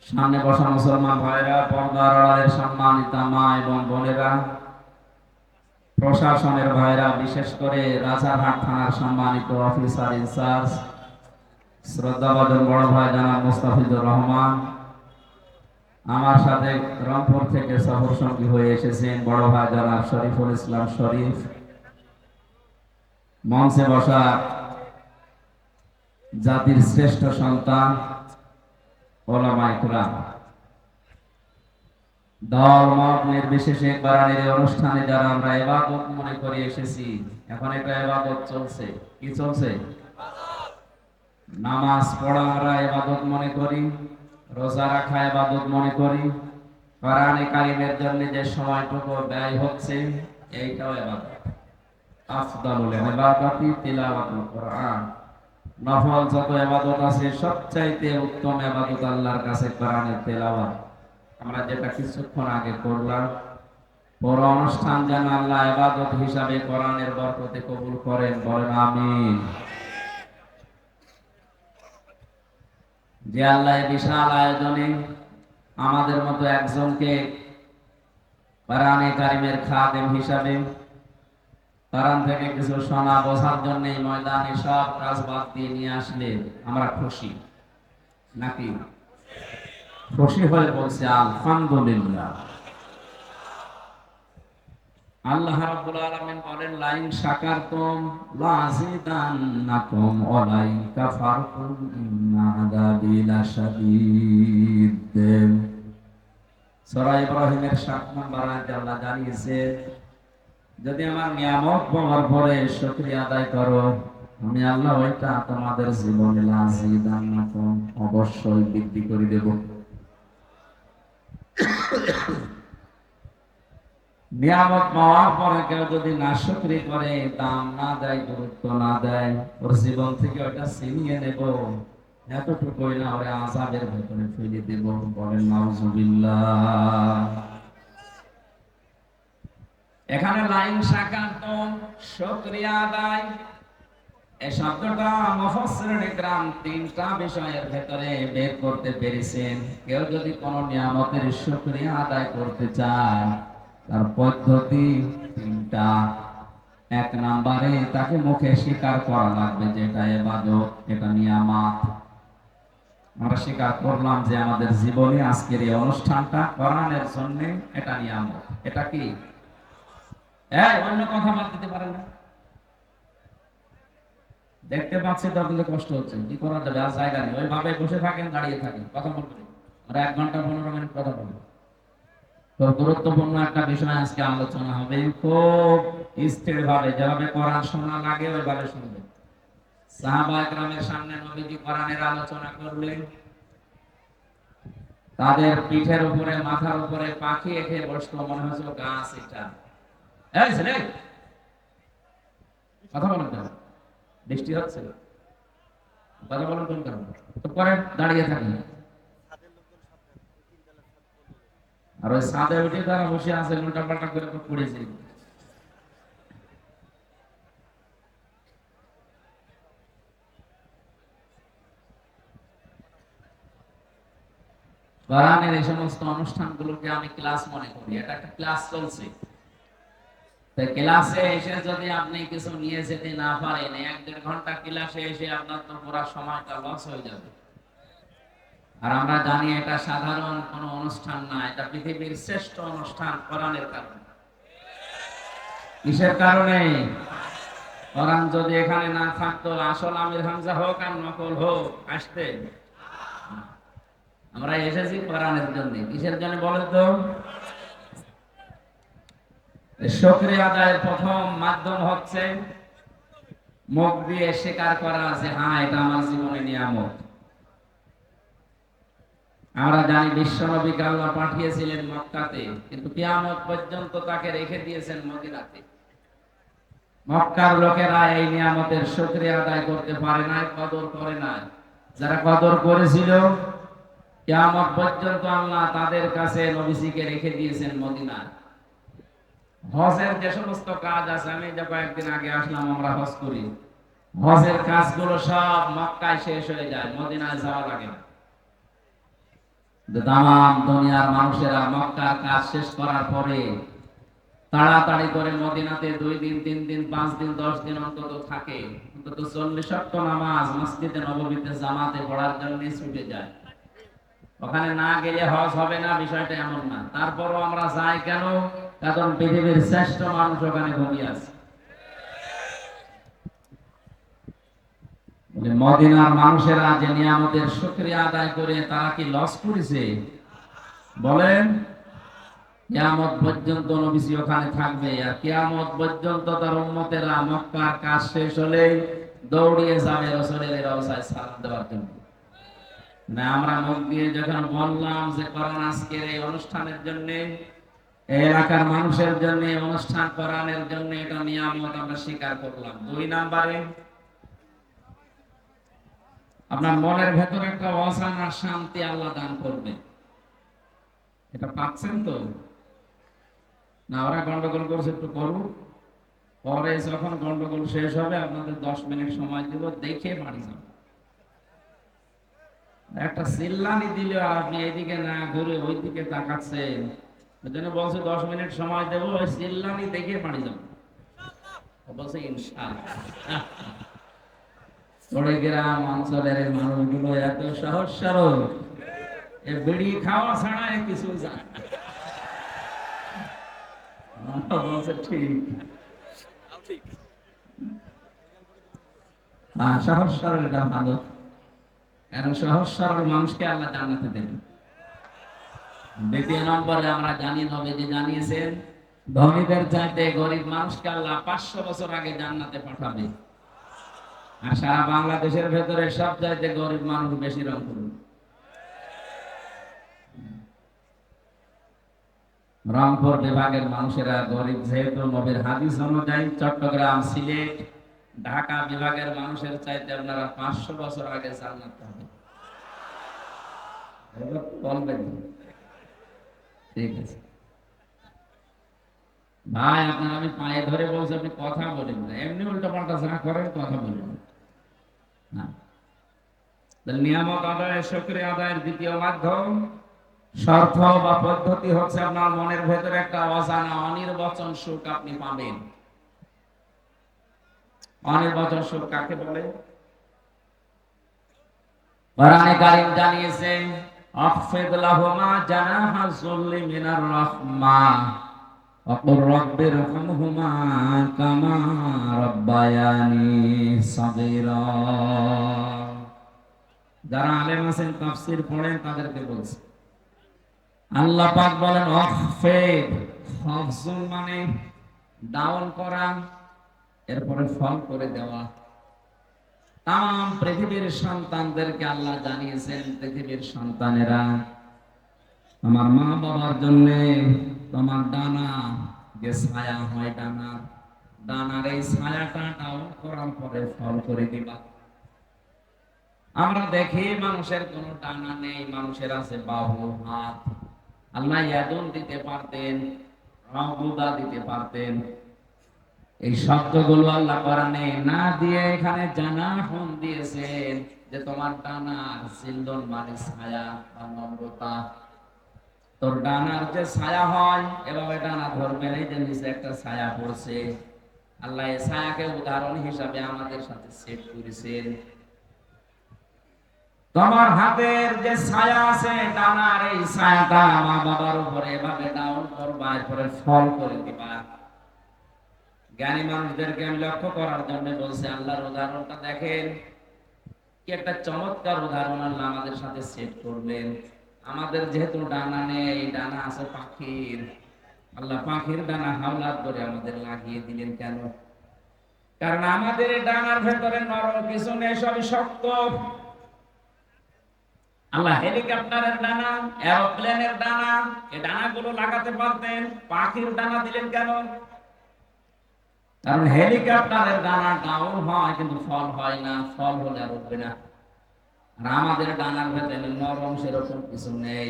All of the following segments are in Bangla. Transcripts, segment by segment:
সামনে বসা মুসলমান ভাইরা, পর্দার আড়ালের সম্মানিতা মা এবং বোনেরা, প্রশাসনের ভাইরা, বিশেষ করে রাজারহাট থানার সম্মানিত অফিসার ইনচার্জ শ্রদ্ধাভাজন বড় ভাই জনাব মুস্তাফিজুর রহমান, আমার সাথে রংপুর থেকে সফর সঙ্গী হয়ে এসেছেন বড় ভাই জনাব শরীফুল ইসলাম শরীফ, মঞ্চে বসা জাতির শ্রেষ্ঠ সন্তান ওলামায়ে কেরাম, দল মত নির্বিশেষে কোরআনের এই অনুষ্ঠানে যারা আমরা ইবাদত মনে করে এসেছি, এখন এটা ইবাদত চলছে। কি চলছে? নামাজ পড়া আমরা ইবাদত মনে করি, রোজা রাখা ইবাদত মনে করি, কোরআনে কারিমের জন্য যে সময়টুকু ব্যয় হচ্ছে এইটাও ইবাদত। আফদালুল ইবাদাতি তিলাওয়াতুল কোরআন। নফল যত ইবাদত আছে সবচাইতে উত্তম ইবাদত আল্লাহর কাছে কোরআনের তেলাওয়াত। আমরা যেটা কিছুক্ষণ আগে করলাম, পুরো অনুষ্ঠান যেন আল্লাহ ইবাদত হিসাবে কোরআনের বরকতে কবুল করেন, বলেন আমিন। যে আল্লাহ বিশাল আয়োজনে আমাদের মতো একজনকে কোরআনে কারিমের খাদেম হিসাবে কোরআন থেকে কিছু শোনা বোঝার জন্য এই ময়দানে সব কাজ বাদ দিয়ে নিয়ে আসলে আমরা খুশি নাকি? খুশি হয়ে বলছে আলহামদুলিল্লাহ। আল্লাহ রাব্বুল আলামিন বলেন, লাইন শাকারতুম লাযিদান্নাকুম ওয়া লাইন কাফারতুম ইন্না আযাবি লাশাদীদ। সূরা ইব্রাহিমের ৭ নম্বর আয়াতে আল্লাহ জানিয়েছে, যদি আমার নিয়ামত পাওয়ার পরে শুকরিয়া আদায় করো, আমি আল্লাহ ওইটা তোমাদের জীবনে লাযিদান্নাকুম অবশ্যই বৃদ্ধি করে দেব। নিয়ামত পাওয়ার পরে কেউ যদি না শুকরি করে, দাম না দেয়, গুরুত্ব না দেয়, ওর জীবন থেকে ওটা ছিনিয়ে নেব, এতটুকুই না ওরে আযাবের ভেতরে ফেলে দেব, বলেন নাউযুবিল্লাহ। এখানে লাইন শাকারতুম শুকরিয়া আদায়, এই শব্দটা মুফাসসিরিনে কেরাম তিনটা বিষয়ের ভেতরে বের করতে পেরেছেন। কেউ যদি কোনো নিয়ামতের শুকরিয়া আদায় করতে চায়, তার পদ্ধতি তিনটা। এক নম্বরে তাকে মুখে স্বীকার করা লাগবে যে এটা ইবাদত, এটা নিয়ামত। আমরা স্বীকার করলাম যে আমাদের জীবনে আজকের এই অনুষ্ঠানটা কোরআনের জন্য এটা নিয়ামত। এটা কি অন্য কথা বাদ দিতে পারেন না? দেখতে পাচ্ছি তো আপনাদের কষ্ট হচ্ছে, কি করা যাবে? আর জায়গা নেই, ওইভাবে বসে থাকেন, দাঁড়িয়ে থাকেন, কথা বলবেন। আমরা 1 ঘন্টা 15 মিনিট কথা বলবো। তো গুরুত্বপূর্ণ একটা বিষয় আজকে আলোচনা হবে, খুব স্থির ভাবে, যেভাবে কোরআন শোনা লাগে ওইভাবে শুনবেন। সাহাবায়ে কেরামের সামনে নবীজি কোরআনের আলোচনা করলেন, তাদের পিঠের উপরে, মাথার উপরে পাখি এঁকে বসতো, মনে হচ্ছিল গাছ এটা। এই ছেলে, কথা বলেন কেন? বৃষ্টি হচ্ছে, কথা বলেন কোন কারণে? তো পরে দাঁড়িয়ে থাকেন। আর ওই ছাদে উঠে তারা বসে আছে, উল্টা পাল্টা করে পড়েছে। কোরআনের এই সমস্ত অনুষ্ঠানগুলোকে আমি ক্লাস মনে করি, এটা একটা ক্লাস চলছে। তাই ক্লাসে এসে যদি আপনি কিছু নিয়ে যেতে না পারেন, 1-1.5 ঘন্টা ক্লাসে এসে আপনার তো পুরো সময়টা লস হয়ে যাবে। আর আমরা জানি এটা সাধারণ কোনো অনুষ্ঠান না, এটা পৃথিবীর শ্রেষ্ঠ অনুষ্ঠান কোরআনের কারণে। কিসের কারণে? কোরআন যদি এখানে না থাকতো, আসল আমির হামজা হোক আর নকল হোক, আসতে। আমরা এসেছি কোরআনের জন্য। কিসের জন্য বলেন তো? শুকরিয়া আদায়ের প্রথম মাধ্যম হচ্ছে মুখ দিয়ে স্বীকার করা যে হ্যাঁ, এটা আমার জীবনে নিয়ামত। আমরা জানি বিশ্বনবীকে আল্লাহ পাঠিয়েছিলেন মক্কাতে, কিন্তু কিয়ামত পর্যন্ত তাকে রেখে দিয়েছেন মদিনাতে। মক্কার লোকেরা এই নিয়ামতের শুকরিয়া আদায় করতে পারে নাই, কদর করে নাই। যারা কদর করেছিল, কিয়ামত পর্যন্ত আল্লাহ তাদের কাছে নবীজিকে রেখে দিয়েছেন মদিনায়। হজের যে সমস্ত কাজ আছে, আমি যে কয়েকদিন আগে আসলাম, আমরা হজ করি, হজের কাজগুলো সব মক্কায় শেষ হয়ে যায়, মদিনায় যাওয়া লাগে না। যে তামাম দুনিয়ার মানুষেরা মক্কার কাজ শেষ করার পরে তাড়াতাড়ি করে মদিনাতে 2 দিন 3 দিন 5 দিন 10 দিন অন্তত থাকে, অন্তত 40 ওয়াক্ত নামাজ মসজিদে নববীতে জামাতে পড়ার জন্য ছুটে যায়। ওখানে না গেলে হজ হবে না, বিষয়টা এমন না। তারপরও আমরা যাই কেন? কারণ পৃথিবীর শ্রেষ্ঠ মানুষ ওখানে ঘুমিয়ে আছে। মদিনার মানুষেরা যে নিয়ামতের শুকরিয়া আদায় করে তারা কি লস করেছে? বলেন। কিয়ামত পর্যন্ত নবীজি ওখানে থাকবে, আর কিয়ামত পর্যন্ত তার উম্মতেরা মক্কার কাজ শেষ হলে দৌড়িয়ে যাবে রাসূলের রওজায় সালাম দেওয়ার জন্য। না আমরা মুখ দিয়ে যখন বললাম যে কোরআন আজকের এই অনুষ্ঠানের জন্য, এই এলাকার মানুষের জন্য অনুষ্ঠান কোরআনের জন্য, এটা নিয়ামত আমরা স্বীকার করলাম। 2 নম্বরে আপনার মনের ভেতরে একটা অজানা শান্তি আল্লাহ দান করবে। এটা পাচ্ছেন তো? না ওরা গন্ডগোল করছে, একটু করুন, পরে যখন গন্ডগোল শেষ হবে আপনাদের 10 মিনিট সময় দিব, দেখে বাড়ি যাবেন। একটা চিল্লানি দিলে আপনি এইদিকে না ঘুরে ওই দিকে তাকাচ্ছেন, ওইজন্য বলছে 10 মিনিট সময় দেবো, ওই চিল্লানি দেখে বাড়ি যাবেন। বলছে ইনশাআল্লাহ। গ্রাম অঞ্চলের মানুষগুলো এত সহজ সরল, এ বিড়ি খাওয়া ছাড়া কিছু জানে না। বলছে ঠিক, সহজ সরল, এটা ভালো। কারণ সহজ সরল মানুষকে আল্লাহ জান্নাতে দেবেন। 2 নম্বরে আমরা জানি নবীজি জানিয়েছেন, ধনীদের চাইতে গরিব মানুষকে আল্লাহ 500 বছর আগে জান্নাতে পাঠাবে। আর সারা বাংলাদেশের ভেতরে সব চাইতে গরিব মানুষ বেশি রংপুর। রংপুর বিভাগের মানুষেরা গরিব যেহেতু নবীর হাদিস অনুযায়ী, চট্টগ্রাম, সিলেট, ঢাকা বিভাগের মানুষের চাইতে আপনারা 500 বছর আগে জান্নাত পাবেন। বলবেন ঠিক আছে ভাই, আপনার আমি পায়ে ধরে বলছি আপনি কথা বলেন না, এমনি উল্টো পাল্টা যা করেন কথা বলেন না। নিয়ামত আদায়ের শুকরিয়া আদায়ের দ্বিতীয় মাধ্যম, শর্ত বা পদ্ধতি হচ্ছে আপনার মনের ভেতরে একটা অজানা অনির্বচন সুখ আপনি পাবেন। অনির্বচন সুখ কাকে বলে? কোরআনে কারীম জানিয়েছে, আখফিদ লাহুমা জানাহা যুল্লি মিনার রাহমা ওয়া কুর রাব্বিরহামহুমা কামা রাব্বায়ানি সাগীরা। যারা আলেম আছেন, তাফসীর পড়েন, তাদেরকে বলছি, আল্লাহ পাক বলেন আখফিদ, খাফজুন মানে ডাউন করা, এরপরে ফল করে দেওয়া। তাম পৃথিবীর সন্তানদেরকে আল্লাহ জানিয়েছেন, পৃথিবীর সন্তানেরা আমার মা বাবার জন্য তোমার ডানা যে ছায়া হয়, ডানার এই ছায়াটা ডাউন করার পরে ফল করে দিবা। আমরা দেখি মানুষের কোনো ডানা নেই, মানুষের আছে বাহু, হাত। আল্লাহ ইয়াদুন দিতে পারতেন, রাবুদা দিতে পারতেন, এই শব্দগুলো আল্লাহ কোরআনে না দিয়ে এখানে জানাহুন দিয়েছেন যে তোমার ডানার সিলদন মানে ছায়া বা নম্রতা। তোর ডানার যে ছায়া হয়, এভাবে ডানা ধরবেন, এই যে নিচে একটা ছায়া পড়ছে, আল্লাহ এই ছায়াকে উদাহরণ হিসাবে আমাদের সাথে সেট করেছেন। তোমার হাতের যে ছায়া আছে, ডানার এই ছায়াটা মা বাবার উপরে এভাবে ডাউন করবা, এরপরে ফল করে দিবা। জ্ঞানী মানুষদেরকে আমি লক্ষ্য করার জন্য বলছি, আল্লাহর উদাহরণটা দেখেন, কি একটা চমৎকার উদাহরণ আল্লাহ আমাদের সাথে সেট করবেন। আমাদের যেহেতু ডানা নেই, ডানা আছে পাখির, আল্লাহ পাখির ডানা হাওলাত করে আমাদের লাগিয়ে দিলেন কেন? কারণ আমাদের ডানার ভেতরে নরম কিছু নেই, সবই শক্ত। আল্লাহ হেলিকপ্টারের ডানা, এরোপ্লেনের ডানা, এই ডানাগুলো লাগাতে পারতেন, পাখির ডানা দিলেন কেন? কারণ হেলিকপ্টারের ডানা ডাউন হয় কিন্তু ফল হয় না, ফল হলে আর উঠবে না। আর আমাদের ডানার ভেতরে নরম সেরকম কিছু নেই।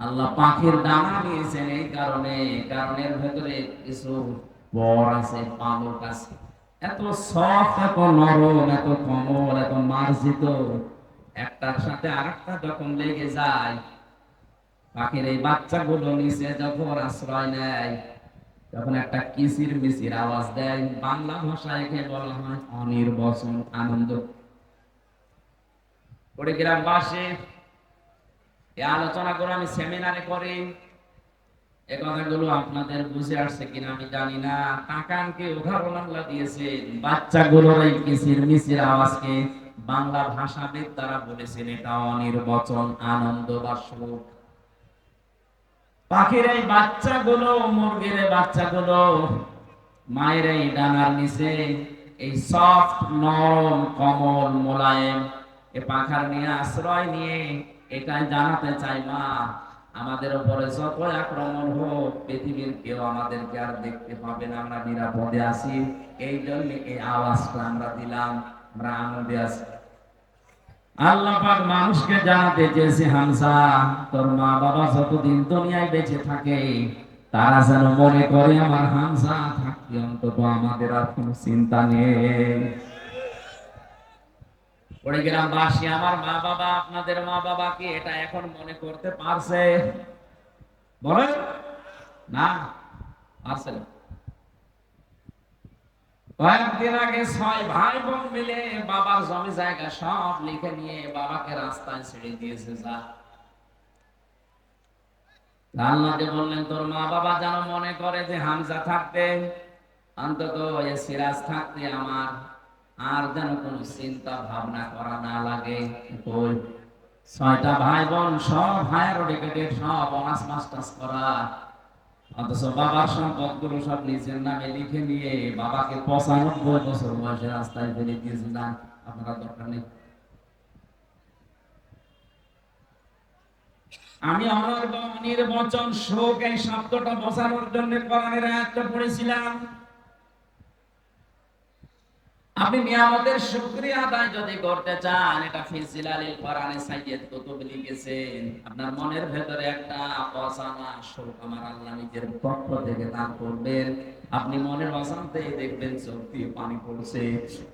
আল্লাহ পাখির ডানা দিয়েছেন এই কারণে, কারণের ভেতরে কিছু বর আছে, পালক আছে, এত সফট, এত নরম, এত কোমল, এত মার্জিত, একটার সাথে আরেকটা যখন লেগে যায় পাখির এই বাচ্চাগুলো নিচে যখন আশ্রয় নেয় তখন একটা কিচির মিচির আওয়াজ দেয়, বাংলা ভাষায় একে বলা হয় অনির্বচন আনন্দ। কুড়িগ্রামবাসী এই আলোচনাগুলো আমি সেমিনারে করি, এই কথাগুলো আপনাদের বুঝে আসছে কিনা আমি জানি না। কাকানকে উদাহরণ আল্লাহ দিয়েছে, বাচ্চাগুলোর এই কিচির মিচির আওয়াজকে বাংলা ভাষাবিদ তারা বলেছেন এটা অনির্বচন আনন্দ বা সুখ। পাখির এই বাচ্চাগুলো, মুরগির এই বাচ্চাগুলো মায়ের এই ডানার নিচে এই সফট নরম কমল মোলায়েম এ পাখার নিয়ে আশ্রয় নিয়ে এটাই জানাতে চাই, মা আমাদের উপরে যত আক্রমণ হোক পৃথিবীর কেউ আমাদেরকে আর দেখতে পাবে না, আমরা নিরাপদে আছি। এই জন্য এই আওয়াজটা আমরা দিলাম, আমরা আনন্দে আছি। আল্লাহ পাক মানুষকে জানাতে চেয়েছে, হামজা তোর মা বাবা যতদিন দুনিয়ায় বেঁচে থাকে তারা যেন মনে করে আমার হামজা থাকলে অন্তত আমাদের আর কোনো চিন্তা নেই। কুড়িগ্রামবাসী, আমার মা বাবা, আপনাদের মা বাবা কি এটা এখন মনে করতে পারছে? বলেন না, পারছে না। কয়েকদিন আগে 6 ভাই বোন মিলে বাবার জমি জায়গা সব লিখে নিয়ে বাবাকে রাস্তায় ছেড়ে দিয়েছে। যা আল্লাহকে বললেন তোর মা বাবা যেন মনে করে যে হামজা থাকতে অন্তত এ সিরাজ থাকতে আমার আর যেন কোনো চিন্তা ভাবনা করা না লাগে। ওই 6টা ভাই বোন সব হায়ার এডুকেটেড, সব অনার্স মাস্টার্স করা, অথচ বাবার সম্পদগুলো সব নিজের নামে লিখে নিয়ে বাবাকে 95 বছর বয়সে রাস্তায় ফেলে দিয়েছে। না, আপনারা দরকার নেই। আমি অনির্বচন শোক এই শব্দটা বোঝানোর জন্য কোরআনের আয়াতটা পড়েছিলাম। আপনি নিয়ামতের শুকরিয়া আদায় যদি করতে চান, এটা ফিজিলালিল কোরআনে সাইয়্যিদ কুতুব লিখেছেন, আপনার মনের ভেতরে একটা অজানা শোক আমার আল্লাহ নিজের পক্ষ থেকে দান করবেন। আপনি মনের অজান্তেই দেখবেন চোখ দিয়ে পানি পড়ছে।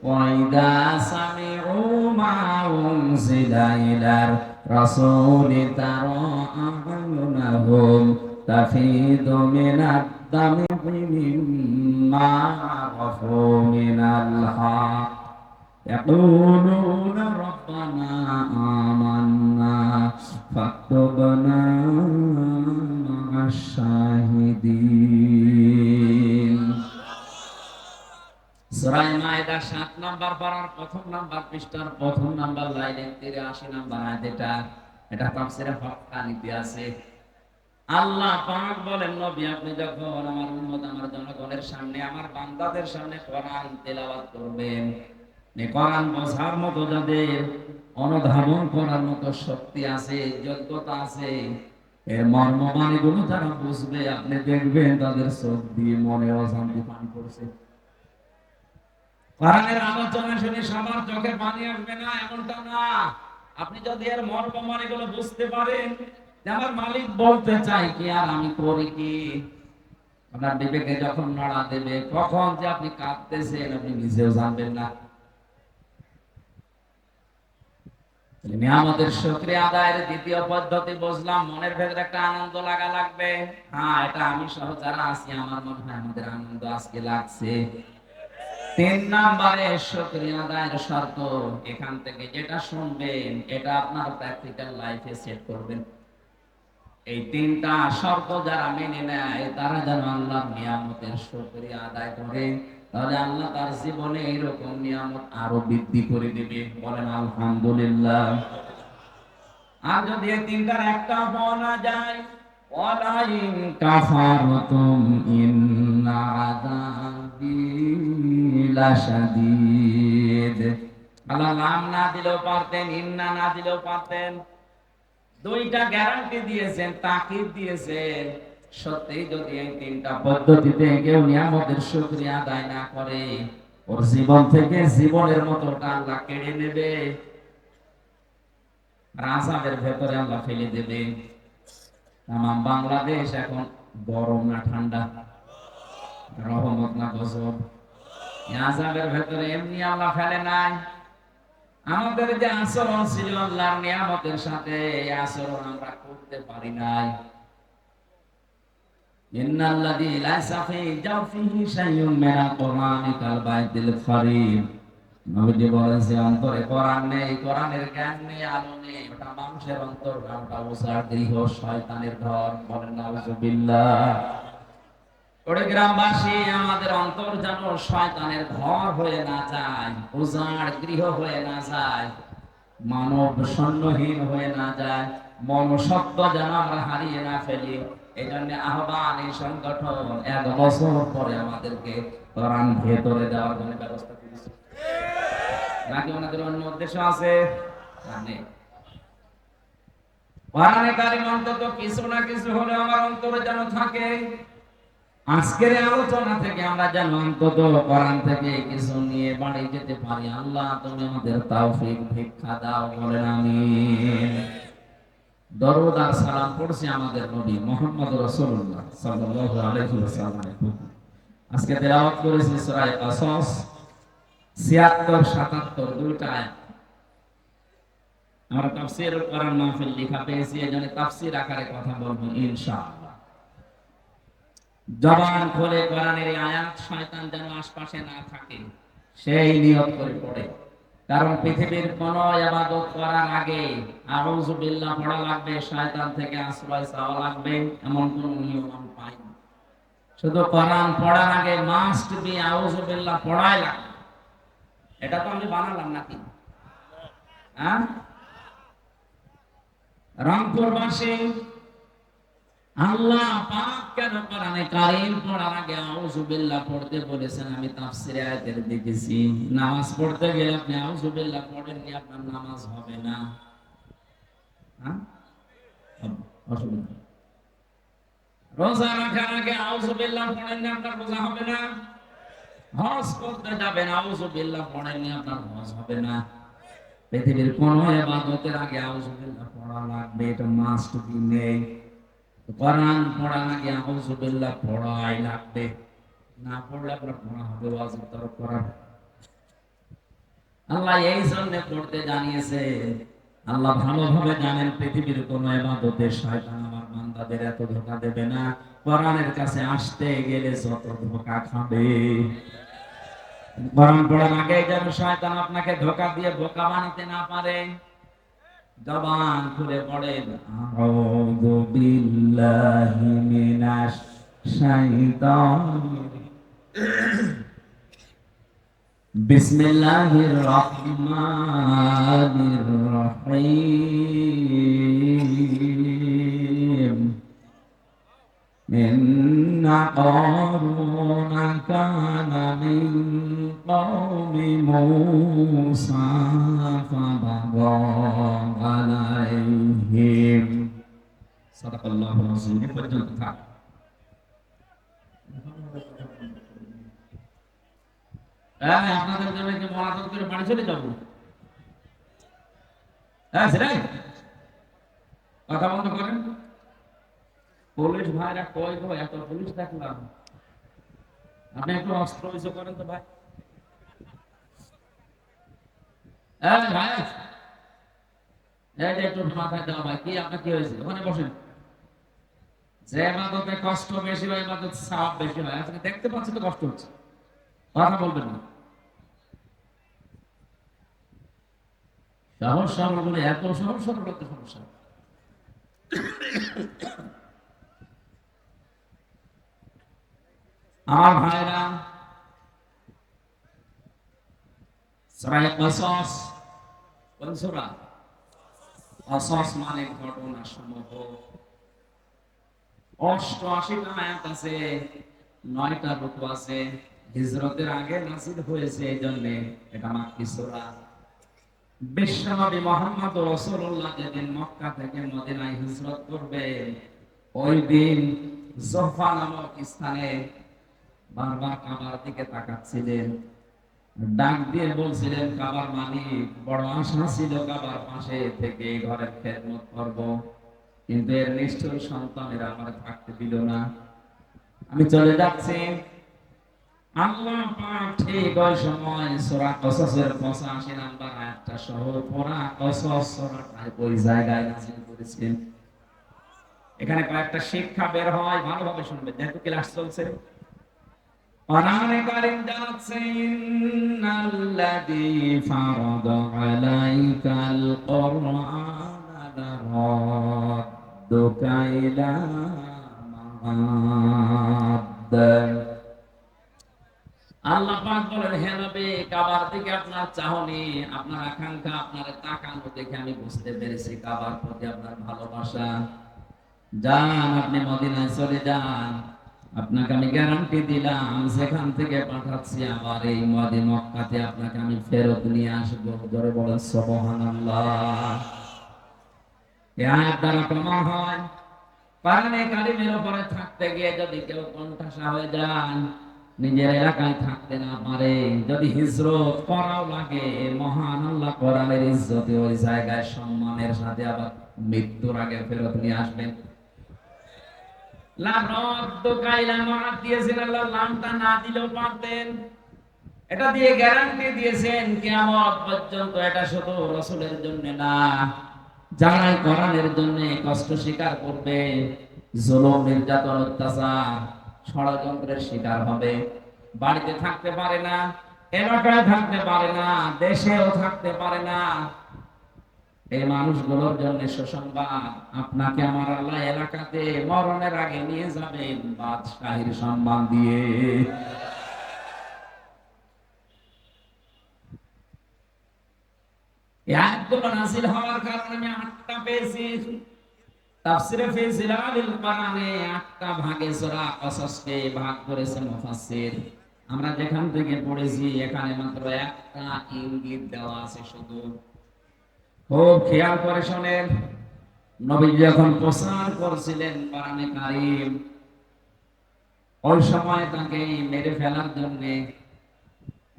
ওয়াইদা সামিউ মা উনজিলা ইলার রাসূলি তারা আ'য়ুনাহুম তাফিদু মিনাদ দামি মিম্মা আরাফু মিনাল হক ইয়াকুলুনা রাব্বানা আমান্না ফাকতুবনা মা'আশ শাহিদিন। সূরা মায়েদা 7 নাম্বার পারার 1 নাম্বার পৃষ্ঠার 1 নাম্বার লাইনে 83 নাম্বার আয়াত। এটা তাফসীরে হক্কানিতে আছে। আল্লাহ পাক বলেন, নবী আপনি যখন আমার উম্মত, আমার জনগণের সামনে, আমার বান্দাদের সামনে কোরআন তেলাওয়াত করবেন, এই কোরআন বোঝার মতো যাদের অনুধাবন করার মতো শক্তি আছে, যোগ্যতা আছে, এর মর্মবাণীগুলো যারা বুঝবে, আপনি দেখবেন তাদের চোখ দিয়ে মনে অশান্তি পানি পড়ছে। কোরআনের আলোচনা শুনে সবার চোখে পানি আসবে না এমনটা না। আপনি যদি এর মর্মবাণীগুলো বুঝতে পারেন, আমার মালিক বলতে চাই কি আর আমি করি কি, আপনার বিবেকে যখন নাড়া দেবে, কখন যে আপনি কাঁদতেছেন আপনি নিজেও জানবেন না। নিয়ামতের শুকরিয়া আদায়ের দ্বিতীয় পদ্ধতি বুঝলাম, মনের ভেতরে একটা আনন্দ লাগা লাগবে। হ্যাঁ, এটা আমি সহ যারা আছি আমার মনে হয় আমাদের আনন্দ আজকে লাগছে। 3 নম্বরে শুকরিয়া আদায়ের শর্ত, এখান থেকে যেটা শুনবেন এটা আপনার প্র্যাকটিক্যাল লাইফে সেট করবেন। এই 3টা শর্ত যারা মেনে নেয় তারা যেন আল্লাহর নিয়ামতের শুকরিয়া আদায় করে, তাহলে আল্লাহ তার জীবনে এরকম নিয়ামত আরো বৃদ্ধি করে দিবে। বলেন আলহামদুলিল্লাহ। আর যদি এই 3টার একটা পাওয়া না যায়, ওয়ালাইন কাফারতুম ইন্না আযাবি লাশাদীদ। আল্লাহ নাম না দিলেও পারতেন, ইন্না না দিলেও পারতেন। 2টা গ্যারান্টি দিয়েছেন, তাকিদ দিয়েছেন। সত্যি যদি এই 3টা পদ্ধতিতে কেউ নিয়ামতের শুকরিয়া আদায় না করে, ওর জীবন থেকে জীবনের মতোটা আল্লাহ কেড়ে নেবে, আযাবের ভেতরে আল্লাহ ফেলে দেবে। তামাম বাংলাদেশ এখন গরম না ঠান্ডা, রহমত না গজব? আযাবের ভেতরে এমনি আল্লাহ ফেলে নাই। আমাদের যে আচরণ ছিল আল্লাহর নিয়ামতের সাথে, এই আচরণ আমরা করতে পারি নাই। ইন্নাল্লাযী লাইসা ফী জাওফিহি শাইউম মিনাল কুরআনি কাল বাইতিল খরিব। নবীজি বলেছে অন্তরে কোরআন নেই, কোরআনের জ্ঞান নেই, আলো নেই, ওটা মানুষের অন্তর, ওটা উসার গৃহ, শয়তানের ঘর। বলেন নাউযুবিল্লাহ। ওরে গ্রামবাসী, আমাদের অন্তর যেন শয়তানের ঘর হয়ে না যায়, উজাড় গৃহ হয়ে না যায়, মানব শূন্যহীন হয়ে না যায়, মনুষ্যত্ব যেন আমরা হারিয়ে না ফেলি। এই জন্য আহ্বান, এই সংগঠন 1 বছর পরে আমাদেরকে কোরআন ভেতরে দেওয়ার জন্য ব্যবস্থা করেছে। নাকি ওনাদের অন্য উদ্দেশ্য আছে? কোরআনে কারিম অন্তত কিছু না কিছু হলে আমার অন্তরে যেন থাকে। আজকের আলোচনা থেকে আমরা যেন অন্তত কোরআন থেকে কিছু নিয়ে বাড়ি যেতে পারি। আল্লাহ তুমি আমাদের তৌফিক ভিক্ষা দাও, বলেন আমিন। দরুদ আর সালাম পড়ছি আমাদের নবী মুহাম্মদ রাসূলুল্লাহ সাল্লাল্লাহু আলাইহি ওয়াসাল্লাম। আজকে তেলাওয়াত করেছি সূরা কাসাস ৭৬ ৭৭ দুইটা আয়াত। আমরা তাফসীরুল কোরআন মাহফিল লেখা পেয়েছি, এজন্য তাফসীর আকারে কথা বলবো ইনশাআল্লাহ। জবান খুলে কোরআনের এই আয়াত শয়তান যেন আশপাশে না থাকে সেই নিয়ত করে পড়ে। কারণ পৃথিবীর কোন ইবাদত করার আগে আউযু বিল্লাহ পড়া লাগবে, শয়তান থেকে আশ্রয় চাওয়া লাগবে, এমন কোন নিয়ম আমি পাই না। শুধু কোরআন পড়ার আগে মাস্ট বি আউযু বিল্লাহ পড়াই লাগবে। এটা তো আমি বানালাম নাকি? হ্যাঁ, রংপুরবাসী আল্লাহ পাক কেন কোরআনে কারীম পড়ার আগে আউযু বিল্লাহ পড়তে বলেছেন? আমি তাফসীরে আয়াতের দেখেছি, নামাজ পড়তে গেলে আপনি আউযু বিল্লাহ পড়েননি, আপনার নামাজ হবে না। হ্যাঁ, অসুবিধা। রোজা রাখার আগে আউযু বিল্লাহ পড়েননি, আপনার রোজা হবে না। হজ করতে যাবেন, আউযু বিল্লাহ পড়েননি, আপনার হজ হবে না। পৃথিবীর কোন ইবাদতের আগে আউযু বিল্লাহ পড়া লাগবে, এটা মাস্ট বি নেই। কোরআন পড়ার আগে আউযু বিল্লাহ পড়াই লাগবে, না পড়লে আপনার পড়া হবে ওয়াজিব তরক করা। আল্লাহ এই জন্য পড়তে জানিয়েছে। আল্লাহ ভালোভাবে জানেন পৃথিবীর কোন ইবাদতে শয়তান আমার বান্দাদের এত ধোঁকা দেবে না, কোরআনের কাছে আসতে গেলে যত ধোঁকা খাবে। কোরআন পড়ার আগে যেন শয়তান আপনাকে ধোঁকা দিয়ে বোকা বানাতে না পারে। জবান খুলে পড়েন আউযু বিল্লাহি মিনাশ শাইতানির বিসমিল্লাহির রহমানির রহিম। ইন্না কারুনা কানা মিন কওমি মূসা ফাবাগা আলাইহিম। সাদাকাল্লাহুল আযীম। এই পর্যন্ত থাক। আপনাদের জন্য কি মোনাজাত করে বাড়ি চলে যাব? হ্যাঁ, সেটাই কথা বন্ধ করেন। পুলিশ ভাইরা কই গো, এত পুলিশ দেখলাম, আপনি একটু অস্ত্র ইস্যু করেন তো ভাই। ভাই এই যে একটু মাথায় দেওয়া ভাই, কি আপনার কি হয়েছে? ওখানে বসেন। যে ইবাদতে কষ্ট বেশি হয়, ইবাদত সওয়াব বেশি হয়। আজকে দেখতে পাচ্ছি তো কষ্ট হচ্ছে, কথা বলবেন না। সহজ সরল বলে এত সহজ সরল করতে সমস্যা। আমার ভাইরা, সূরা কাসাস কোন সূরা? কাসাস মানে ঘটনা সমূহ। 88টা আয়াত আছে, 9টা রুকু আছে। হিজরতের আগে নাযিল হয়েছে, এইজন্য এটা মাক্কি সূরা। বিশ্বনবী মুহাম্মদ রাসূলুল্লাহ যেদিন মক্কা থেকে মদিনায় হিজরত করবে, ওই দিন যুহফা নামক স্থানে বারবার কাবার দিকে তাকাচ্ছিলেন, ডাক দিয়ে বলছিলেন, কাবার মালিক, বড় আশা ছিল কাবার পাশে থেকে ঘরের খেদমত করব, কিন্তু এর নিষ্ঠুর সন্তানেরা আমার থাকতে দিল না। আমি চলে যাচ্ছি, আল্লাহ পাক ঠিক ওই সময় সূরা কসসের 85 নাম্বার আয়াতটা সহ পুরা কসস সূরাটাই ওই জায়গায় নাযিল করেছেন। এখানে কয়েকটা শিক্ষা বের হয়, ভালোভাবে শুনবেন যেহেতু ক্লাস চলছে। কোরআনে কারীম জানাচ্ছে ইন্নাল্লাযী ফারাদা আলাইকাল কুরআনা লারাদ্দুকা ইলা মাআদ। আল্লাহ পাক বলেন, হে নবী, কাবার দিকে আপনার চাহনি, আপনার আকাঙ্ক্ষা, আপনার তাকানো দেখে আমি বুঝতে পেরেছি কাবার প্রতি আপনার ভালোবাসা। যান, আপনি মদিনায় চলে যান, আপনাকে আমি গ্যারান্টি দিলাম সেখান থেকে পাঠাচ্ছি আবার এই মক্কাতে আপনাকে আমি ফেরত নিয়ে আসবো। জোরে বলেন সুবহানাল্লাহ। এই আয়াত দ্বারা প্রমাণ হয় কোরআনে কারীমের উপরে থাকতে গিয়ে যদি কেউ কোণঠাসা হয়ে যায়, নিজের এলাকায় থাকতে না পারে, যদি হিজরত করাও লাগে, মহান আল্লাহ কোরআনের ইজ্জতে ওই জায়গায় সম্মানের সাথে আবার মৃত্যুর আগে ফেরত নিয়ে আসবেন। লারাদ্দুকা ইলা মাআদ দিয়েছেন আল্লাহ, লামটা না দিলেও পারতেন। এটা দিয়ে গ্যারান্টি দিয়েছেন কিয়ামত পর্যন্ত। এটা শুধু রাসূলের জন্য না, যারা কোরআনের জন্য কষ্ট স্বীকার করবে, জুলুম, নির্যাতন, অত্যাচার, ষড়যন্ত্রের শিকার হবে, বাড়িতে থাকতে পারে না, এলাকায় থাকতে পারে না, দেশেও থাকতে পারে না, এই মানুষগুলোর জন্য সুসংবাদ, আপনাকে আমার আল্লাহ এলাকাতে মরণের আগে নিয়ে যাবেন বাদশাহীর সম্মান দিয়ে। এই আয়াতগুলো নাযিল হওয়ার কারণে আমি 8টা পেয়েছি। তাফসীরে ফি জিলালিল কোরআনে 8টা ভাগে সূরা কসসকে ভাগ করেছে মুফাসসির। আমরা যেখান থেকে পড়েছি এখানে মাত্র একটা ইঙ্গিত দেওয়া আছে শুধু। খুব খেয়াল করে শোনেন, নবী যখন প্রচার করছিলেন কোরআনে কারীম, ওই সময় তাকে মেরে ফেলার জন্য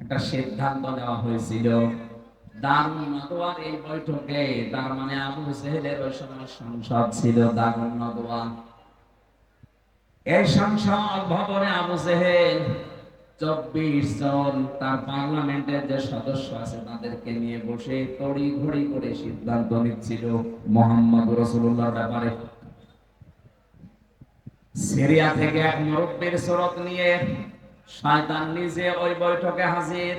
একটা সিদ্ধান্ত নেওয়া হয়েছিল। দারুন নদওয়ার এই বৈঠকে, তার মানে আবু জেহেলের ওই সময় সংসদ ছিল দারুন নদওয়া। এই সংসদ ভবনে আবু জেহেল 24 জন তার পার্লামেন্টের যে সদস্য আছে তাদেরকে নিয়ে বসে তড়ি ঘড়ি করে সিদ্ধান্ত নিচ্ছিল মুহাম্মদ রাসূলুল্লাহর ব্যাপারে। সিরিয়া থেকে এক মুরব্বির সুরত নিয়ে শয়তান নিজে ওই বৈঠকে হাজির।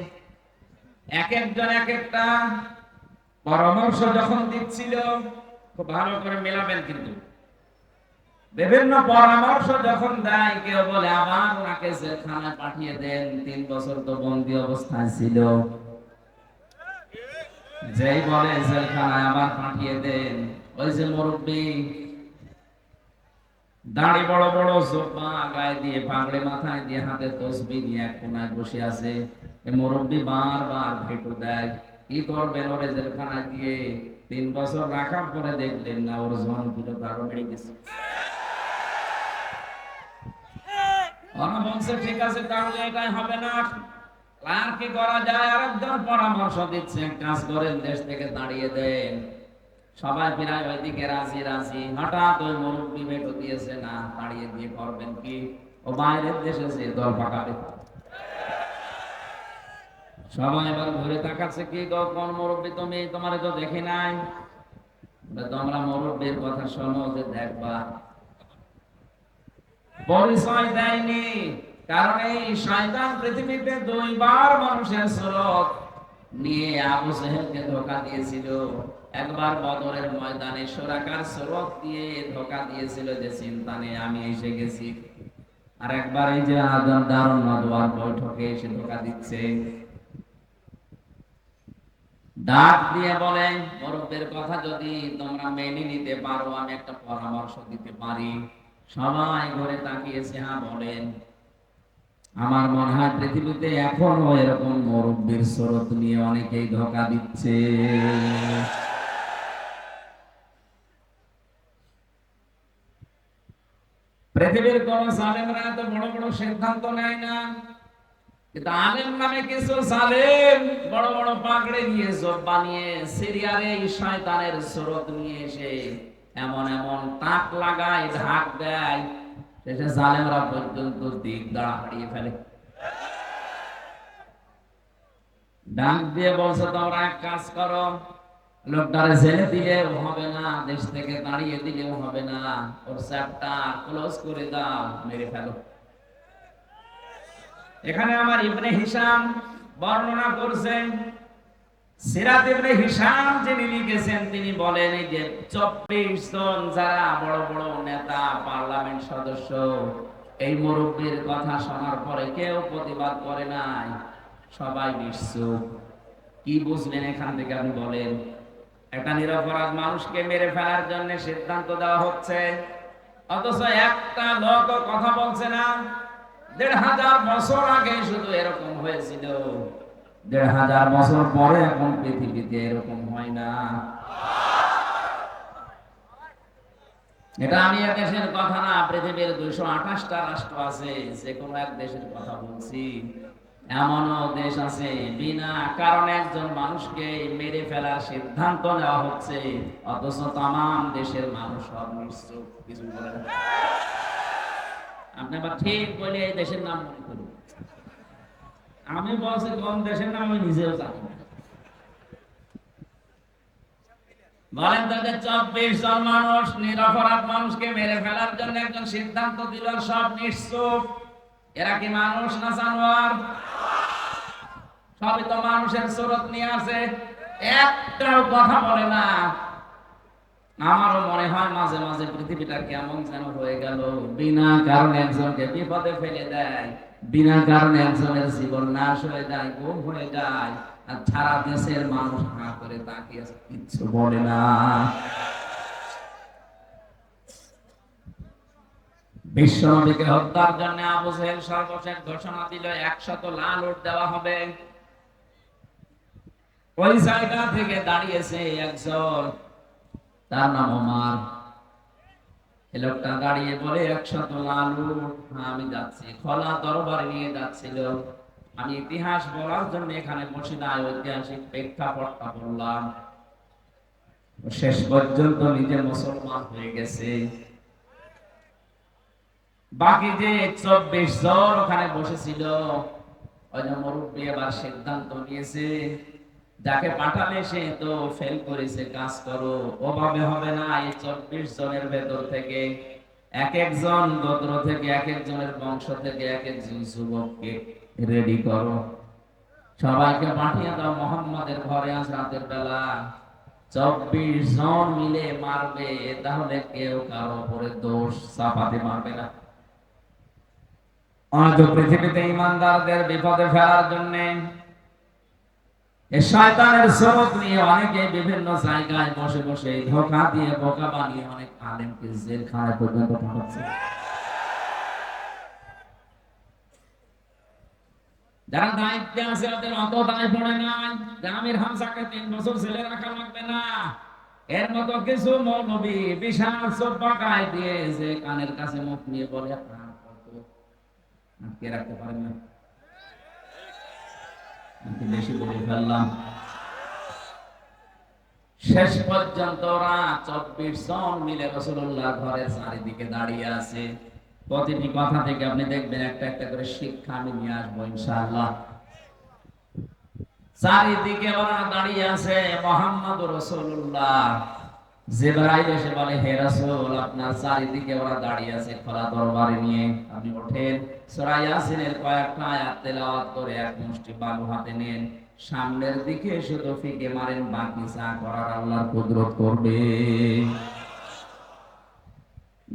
এক একজন এক একটা পরামর্শ যখন দিচ্ছিল, খুব ভালো করে মেলাবেন কিন্তু, বিভিন্ন পরামর্শ যখন দেয়, কেউ বলে আবার ওনাকে জেলখানায় পাঠিয়ে দেন, 3 বছর তো বন্দী অবস্থায় ছিল। যেই বলে জেলখানায় আবার পাঠিয়ে দেন, ওই যে মুরব্বি, দাড়ি বড় বড়, জোব্বা গায়ে দিয়ে, পাগড়ি মাথায় দিয়ে, হাতে তসবিহ নিয়ে এক কোনায় বসে আছে। এই মুরব্বি বারবার ভেটো দেয়, কি করবেন ওরে জেলখানায় দিয়ে 3 বছর রাখার পরে দেখলেন না ওর জনপ্রিয়তা আরো বেড়ে গেছে। ওরা বলছে ঠিক আছে, তাহলে এটাই হবে না, আর কি করা যায়? আরেকজন পরামর্শ দিচ্ছে, কাজ করেন, দেশ থেকে তাড়িয়ে দেন। সবাই প্রায় ওইদিকে রাজি রাজি। হঠাৎ ওই মুরব্বি ভেটো দিয়েছে, না তাড়িয়ে দিয়ে করবেন কি, ও বাইরের দেশে যে দল পাকাবে। সবাই এবার ঘুরে তাকাচ্ছে, কি গো কোন মুরব্বি তুমি, তোমারে তো দেখি নাই। তোমরা মুরব্বির কথা শোনো, যে দেখবা পরিচয় দেয়নি, কারণ এই শয়তান পৃথিবীতে 2 বার মানুষের সুরত নিয়ে আবু জেহেলকে ধোঁকা দিয়েছিল। একবার বদরের ময়দানে সুরাকার সুরত দিয়ে ধোঁকা দিয়েছিল যে চিন্তা নেই আমি এসে গেছি, আর একবার এই যে আদম দারুন নদওয়ার বৈঠকে এসে ধোঁকা দিচ্ছে। ডাক দিয়ে বলে, মুরব্বির কথা যদি তোমরা মেনে নিতে পারো, আমি একটা পরামর্শ দিতে পারি। সবাই ঘুরে তাকিয়েছে, হ্যাঁ বলেন। আমার মনে হয় পৃথিবীতে এখনো এরকম মুরব্বির সুরত নিয়ে অনেকেই ধোঁকা দিচ্ছে। পৃথিবীর কোন জালেমরা এত বড় বড় সিদ্ধান্ত নেয় না, কিন্তু আলেম নামে কিছু জালেম বড় বড় পাগড়ি নিয়ে, জব্বা নিয়ে, সিরিয়ার এই শয়তানের সুরত নিয়ে এসে এমন এমন তাক লাগায়, ঢাক দেয়, শেষে জালেমরা পর্যন্ত দিক দাঁড়া হারিয়ে ফেলে। ডাক দিয়ে বলছে তোমরা এক কাজ করো, লোকটারে ছেড়ে দিলেও হবে না, দেশ থেকে দাঁড়িয়ে দিলেও হবে না, ওর চ্যাপ্টার ক্লোজ করে দাও, মেরে ফেলো। এখানে আমার ইবনে হিশাম বর্ণনা করছেন, সিরাত ইবনে হিশাম যিনি লিখেছেন তিনি বলেন এই যে 24 জন যারা বড় বড় নেতা পার্লামেন্ট সদস্য এই মুরব্বির কথা শোনার পরে কেউ প্রতিবাদ করে নাই, সবাই নিশ্চুপ। কি বুঝলেন এখান থেকে আপনি বলেন? একটা নিরপরাধ মানুষকে মেরে ফেলার জন্য সিদ্ধান্ত দেওয়া হচ্ছে, অথচ একটা লোক কথা বলছে না। 1500 বছর আগে শুধু এরকম হয়েছিল, 1500 বছর পরে এখন পৃথিবীতে এরকম হয় না। এটা আমি এক দেশের কথা না, পৃথিবীর 228টা রাষ্ট্র আছে, যে কোনো এক দেশের কথা বলছি। এমনও দেশ আছে বিনা কারণে একজন মানুষকে মেরে ফেলার সিদ্ধান্ত নেওয়া হচ্ছে, অথচ তামাম দেশের মানুষ সব নিশ্চুপ, কিছু বলে না। আপনি আবার ঠিক বলে এই দেশের নাম মনে করুন। আমি বলছি কোন দেশের নাম আমি নিজেও জানি না। বলেন তো যে 24 জন মানুষ নিরপরাধ মানুষকে মেরে ফেলার জন্য একজন সিদ্ধান্ত দিল, সব নিশ্চুপ। এরা কি মানুষ না জানোয়ার? সবই তো মানুষের সুরত নিয়ে আছে, একটাও কথা বলে না। আমারও মনে হয় মাঝে মাঝে পৃথিবীটা কেমন যেন হয়ে গেল, বিনা কারণে একজনকে বিপদে ফেলে দেয়, বিনা কারণে একজনের জীবন নাশ হয়ে যায়, গুম হয়ে যায়, আর সারা দেশের মানুষ হাঁ করে তাকিয়ে কিচ্ছু বলে না। বিশ্বনবীকে হত্যার জন্য আবু জেহেল সর্বশেষ ঘোষণা দিল 100 লাল উট দেওয়া হবে। ওই জায়গা থেকে দাঁড়িয়েছে একজন, তার নাম ওমর। এই লোকটা দাঁড়িয়ে বলে 100 লাল উট, হ্যাঁ আমি যাচ্ছি। খোলা দরবারে নিয়ে যাচ্ছিল। আমি ইতিহাস বলার জন্য এখানে বসে না, ঐতিহাসিক প্রেক্ষাপটটা বললাম। শেষ পর্যন্ত নিজে মুসলমান হয়ে গেছে। বাকি যে 24 জন ওখানে বসেছিল, ওই যে মুরব্বী এবার সিদ্ধান্ত নিয়েছে, যাকে পাঠালে সে তো ফেল করেছে, কাজ করো, ওভাবে হবে না। এই 24 জনের ভেতর থেকে এক একজন গোত্র থেকে, এক একজনের বংশ থেকে এক একজন যুবককে রেডি করো, সবাইকে পাঠিয়ে দাও মোহাম্মদের ঘরে আজ রাতের বেলা। 24 জন মিলে মারবে, তাহলে কেউ কারো উপরে দোষ চাপাতে পারবে না। আজ পৃথিবীতে ইমানদারদের বিপদে ফেলার জন্য এই শয়তানের স্রোত নিয়ে অনেকে বিভিন্ন জায়গায় বসে বসে ধোঁকা দিয়ে বোকা বানিয়ে অনেক আলেমকে জেলখানায় পর্যন্ত পাঠাচ্ছে। যারা দায়িত্বে আছে ওদের অত দায় পড়ে নাই যে আমির হামজাকে 3 বছর জেলে রাখা লাগবে না। এর মতো কিছু মৌলবী বিশাল চোপাকায় দিয়ে যে কানের কাছে মুখ নিয়ে বলে আটকে রাখতে পারেন না। বেশি বলে ফেললাম। শেষ পর্যন্ত ওরা 24 জন মিলে রাসূলুল্লাহ ঘরের চারিদিকে দাঁড়িয়ে আছে। প্রতিটি কথা থেকে আপনি দেখবেন একটা একটা করে শিক্ষা আমি নিয়ে আসবো ইনশাআল্লাহ। চারিদিকে ওরা দাঁড়িয়ে আছে, মুহাম্মদুর রাসূলুল্লাহ। জিবরাইল এসে বলে, হে রাসূল, আপনার চারিদিকে ওরা দাঁড়িয়ে আছে খোলা দরবারে নিয়ে, আপনি ওঠেন, সূরা ইয়াসিনের কয়েকটা আয়াত তেলাওয়াত করে এক মুষ্টি বালু হাতে নেন, সামনের দিকে শুধু ফিকে মারেন, বাকি যা করার আল্লাহর কুদরত করবে।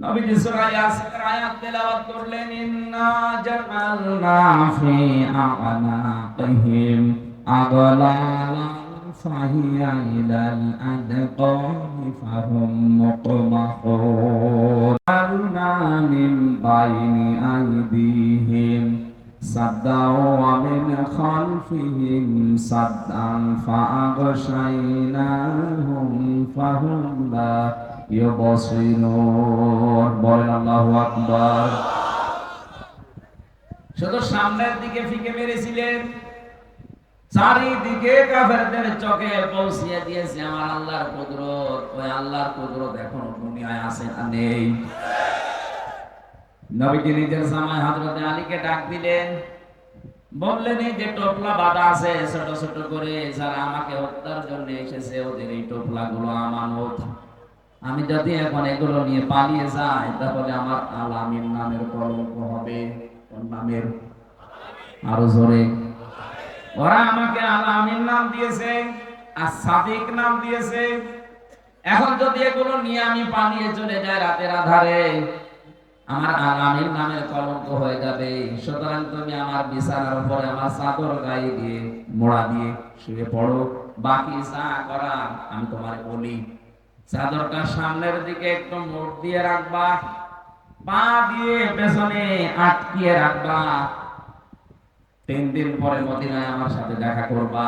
নবীজি সূরা ইয়াসিনের আয়াত তেলাওয়াত করলেন, ইন্না জাআলনা ফি আ'নাকিহিম আগলালান ফাহিয়া ইলাল আদকানি ফাহুম মুকমাহুন আলনা মিন বাইনি আইদিহিম সাদ্দাও ওয়া মিন খালফিহিম সাদ্দান ফাআগশাইনাহুম ফাহুম লা ইউবসিরুন। বলেন আল্লাহু আকবার। শুধু সামনের দিকে ফিকে মেরেছিলেন, চারিদিকে কাফেরদের চোখে পৌঁছিয়ে দিয়েছে আমার আল্লাহর কুদরত। ওই আল্লাহর কুদরত এখন দুনিয়ায় আছে না নেই? নবীজি নিজের জামাই হযরত আলীকে ডাক দিলেন, বললেন এই যে টোপলা বাঁধা আছে ছোট ছোট করে, যারা আমাকে হত্যার জন্য এসেছে ওদের এই টোপলা গুলো আমানত। আমি যদি এখন এগুলো নিয়ে পালিয়ে যাই তাহলে আমার আল আমিন নামের কলঙ্ক হবে। কোন নামের? আরো জোরে। ওরা আমাকে আল আমিন নাম দিয়েছে আর সাদিক নাম দিয়েছে। এখন যদি এগুলো নিয়ে আমি পালিয়ে চলে যাই রাতের আধারে, আমার আল আমিন নামের কলঙ্ক হয়ে যাবে। সুতরাং তুমি আমার বিছানার উপরে আমার চাদর গায়ে দিয়ে মোড়া দিয়ে শুয়ে পড়ো, বাকি যা করার আমি তোমার বলি। চাদরটা সামনের দিকে একটু মোড় দিয়ে রাখবা, পা দিয়ে পেছনে আটকিয়ে রাখবা। 3 দিন পরে মদিনায় আমার সাথে দেখা করবা।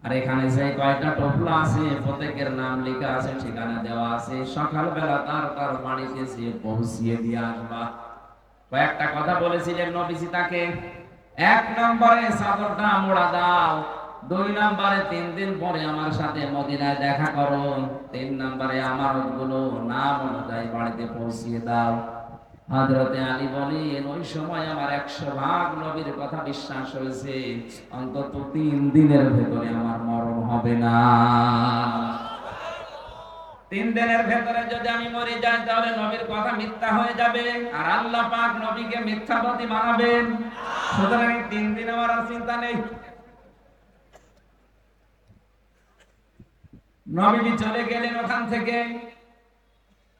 আর এখানে যে কয়টা টোপলা আছে প্রত্যেকের নাম লেখা আছে, ঠিকানা দেওয়া আছে। সকালবেলা তার বাড়িতে যেয়ে পৌঁছিয়ে দিয়ে আসবা। কয়েকটা কথা বলেছিলেন নবীজি তাকে। 1 নম্বরে চাদরটা মোড়া দাও, 2 নম্বরে 3 দিন পরে আমার সাথে মদিনায় দেখা করো, 3 নম্বরে আমানতগুলো নাম অনুযায়ী বাড়িতে পৌঁছিয়ে দাও। হযরতে আলী বলেন ওই সময় আমার 100% নবীর কথা বিশ্বাস হয়েছে, অন্তত 3 দিনের ভেতরে আমার মরণ হবে না। 3 দিনের ভেতরে যদি আমি মরে যাই তাহলে নবীর কথা মিথ্যা হয়ে যাবে, আর আল্লাহ পাক নবীকে মিথ্যাবাদী বানাবেন। সুতরাং 3 দিন আমার আর চিন্তা নেই। নবীজি চলে গেলেন ওখান থেকে।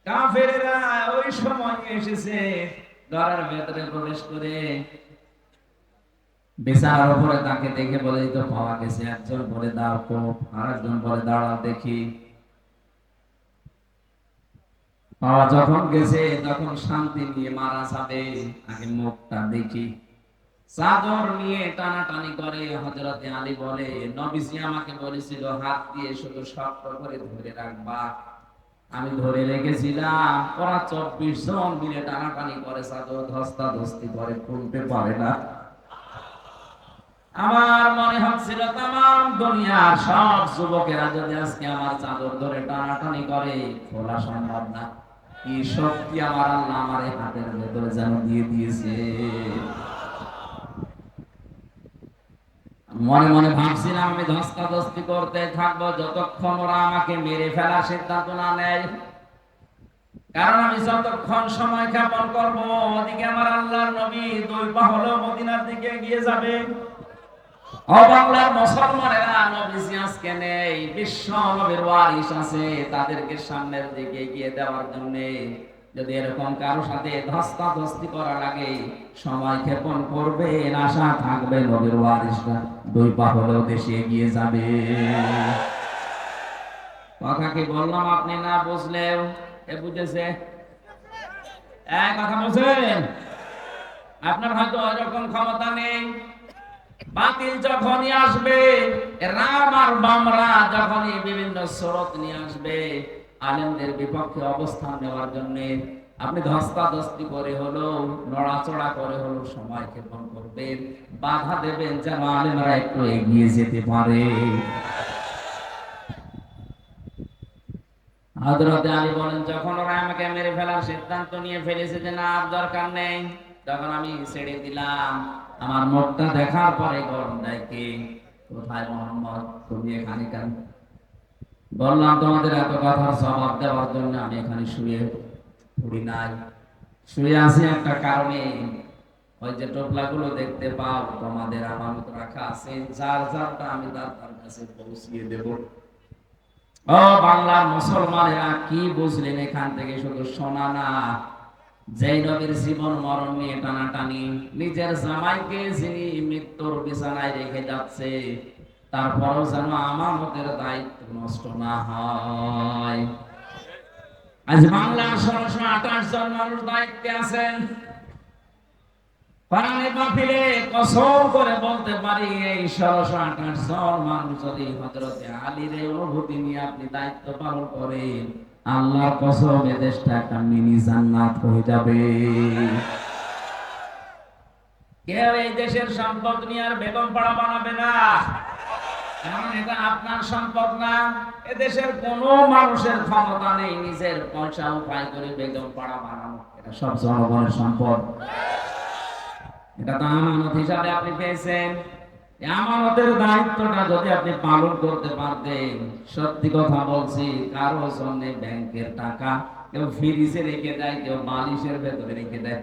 কাফেরেরা ওই সময় এসেছে, ঘরের ভেতরে প্রবেশ করে বিছানার উপরে তাকে দেখে বলে তো পাওয়া গেছে। একজন বলে দাও তো, আরেকজন বলে দাঁড়াও দেখি। পাওয়া যখন গেছে তখন শান্তি নিয়ে মারা যাবে, আগে মুখটা দেখি। চাদর নিয়ে টানাটানি করে। হযরতে আলী বলে নবীজি আমাকে বলেছিল হাত দিয়ে শুধু শক্ত করে ধরে রাখবা। আমি ধরে রেখেছিলাম, ওরা 24 জন মিলে টানাটানি করে, চাদর ধস্তাধস্তি করে, খুলতে পারে না। আমার মনে হচ্ছিল তামাম দুনিয়ার সব যুবকেরা যদি আজকে আমার চাদর ধরে টানাটানি করে, খোলা সম্ভব না। কি শক্তি আমার আল্লাহ আমার এই হাতের ভেতরে যেন দিয়ে দিয়েছে। মনে মনে ভাবছিলাম আমি ধস্তাধস্তি করতে থাকবো যতক্ষণ ওরা আমাকে মেরে ফেলার সিদ্ধান্ত না নেয়। কারণ আমি যতক্ষণ সময় ক্ষেপণ করবো ওদিকে আমার আল্লাহর নবী 2 পা হলো মদিনার দিকে এগিয়ে যাবে। ও বাংলার মুসলমানেরা, নবীজি আজকে নেই, বিশ্ব নবীর ওয়ারিস আছে, তাদেরকে সামনের দিকে এগিয়ে দেওয়ার জন্য যদি এরকম কারো সাথে ধস্তাধস্তি করা লাগে, সময় ক্ষেপণ করবে, আশা থাকবে নবীর ওয়ারিসরা 2 পা হলেও দেশে এগিয়ে যাবে। কথা কি বললাম আপনি না বুঝলেও এ বুঝেছে? এক কথা বুঝলেন? আপনার হয়তো এরকম ক্ষমতা নেই। বাতিল যখনই আসবে, রাম আর বামরা যখনই বিভিন্ন স্রোত নিয়ে আসবে আলেমদের বিপক্ষে অবস্থান নেওয়ার জন্য, আপনি ধস্তাধস্তি করে হলো, নড়াচড়া করে হলো সময় ক্ষেপণ করবেন, বাধা দেবেন যেন আলেমরা একটু এগিয়ে যেতে পারে। হযরতে আলী বলেন যখন ওরা আমাকে মেরে ফেলার সিদ্ধান্ত নিয়ে ফেলেছে যে না আর দরকার নেই, তখন আমি ছেড়ে দিলাম। আমার মুখটা দেখার পরে গরম দেয় কে, কোথায় মোহাম্মদ, তুমি এখানে কেন? বললাম তোমাদের এত কথার জবাব দেওয়ার জন্য আমি এখানে শুয়ে পড়ি নাই, শুয়ে আছি একটা কারণে। ওই যে টোপলাগুলো দেখতে পাও তোমাদের আমানত রাখা আছে, যার যারটা আমি তার কাছে পৌঁছিয়ে দেব। ও বাংলার মুসলমানেরা, কি বুঝলেন এখান থেকে? শুধু শোনা না, যেই নবীর জীবন মরণ নিয়ে টানাটানি, নিজের জামাইকে যিনি মৃত্যুর বিছানায় রেখে যাচ্ছে, তারপরেও যেন আমানতের দায়িত্ব নষ্ট না হয়। আজ বাংলার 1628 জন মানুষ দায়িত্বে আছেন। কোরআনে মাহফিলে কসম করে বলতে পারি এই 1628 জন মানুষ যদি হযরতে আলীর অনুভূতি নিয়ে আপনি দায়িত্ব পালন করেন, আল্লাহর কসম এ দেশটা একটা মিনি জান্নাত হয়ে যাবে। কেউ এই দেশের সম্পদ নিয়ে আর বেগম পাড়া বানাবে না, কারণ এটা আপনার সম্পদ না। এ দেশের কোন মানুষের ক্ষমতা নেই নিজের পয়সা উপায় করে বেগম পাড়া বানানো, এটা সব জনগণের সম্পদ। এটা তো আমানত হিসাবে আপনি পেয়েছেন। এই আমানতের দায়িত্বটা যদি আপনি পালন করতে পারতেন, সত্যি কথা বলছি, কারো জন্য ব্যাংকের টাকা কেউ ফ্রিজে রেখে দেয়, কেউ বালিশের ভেতরে রেখে দেয়।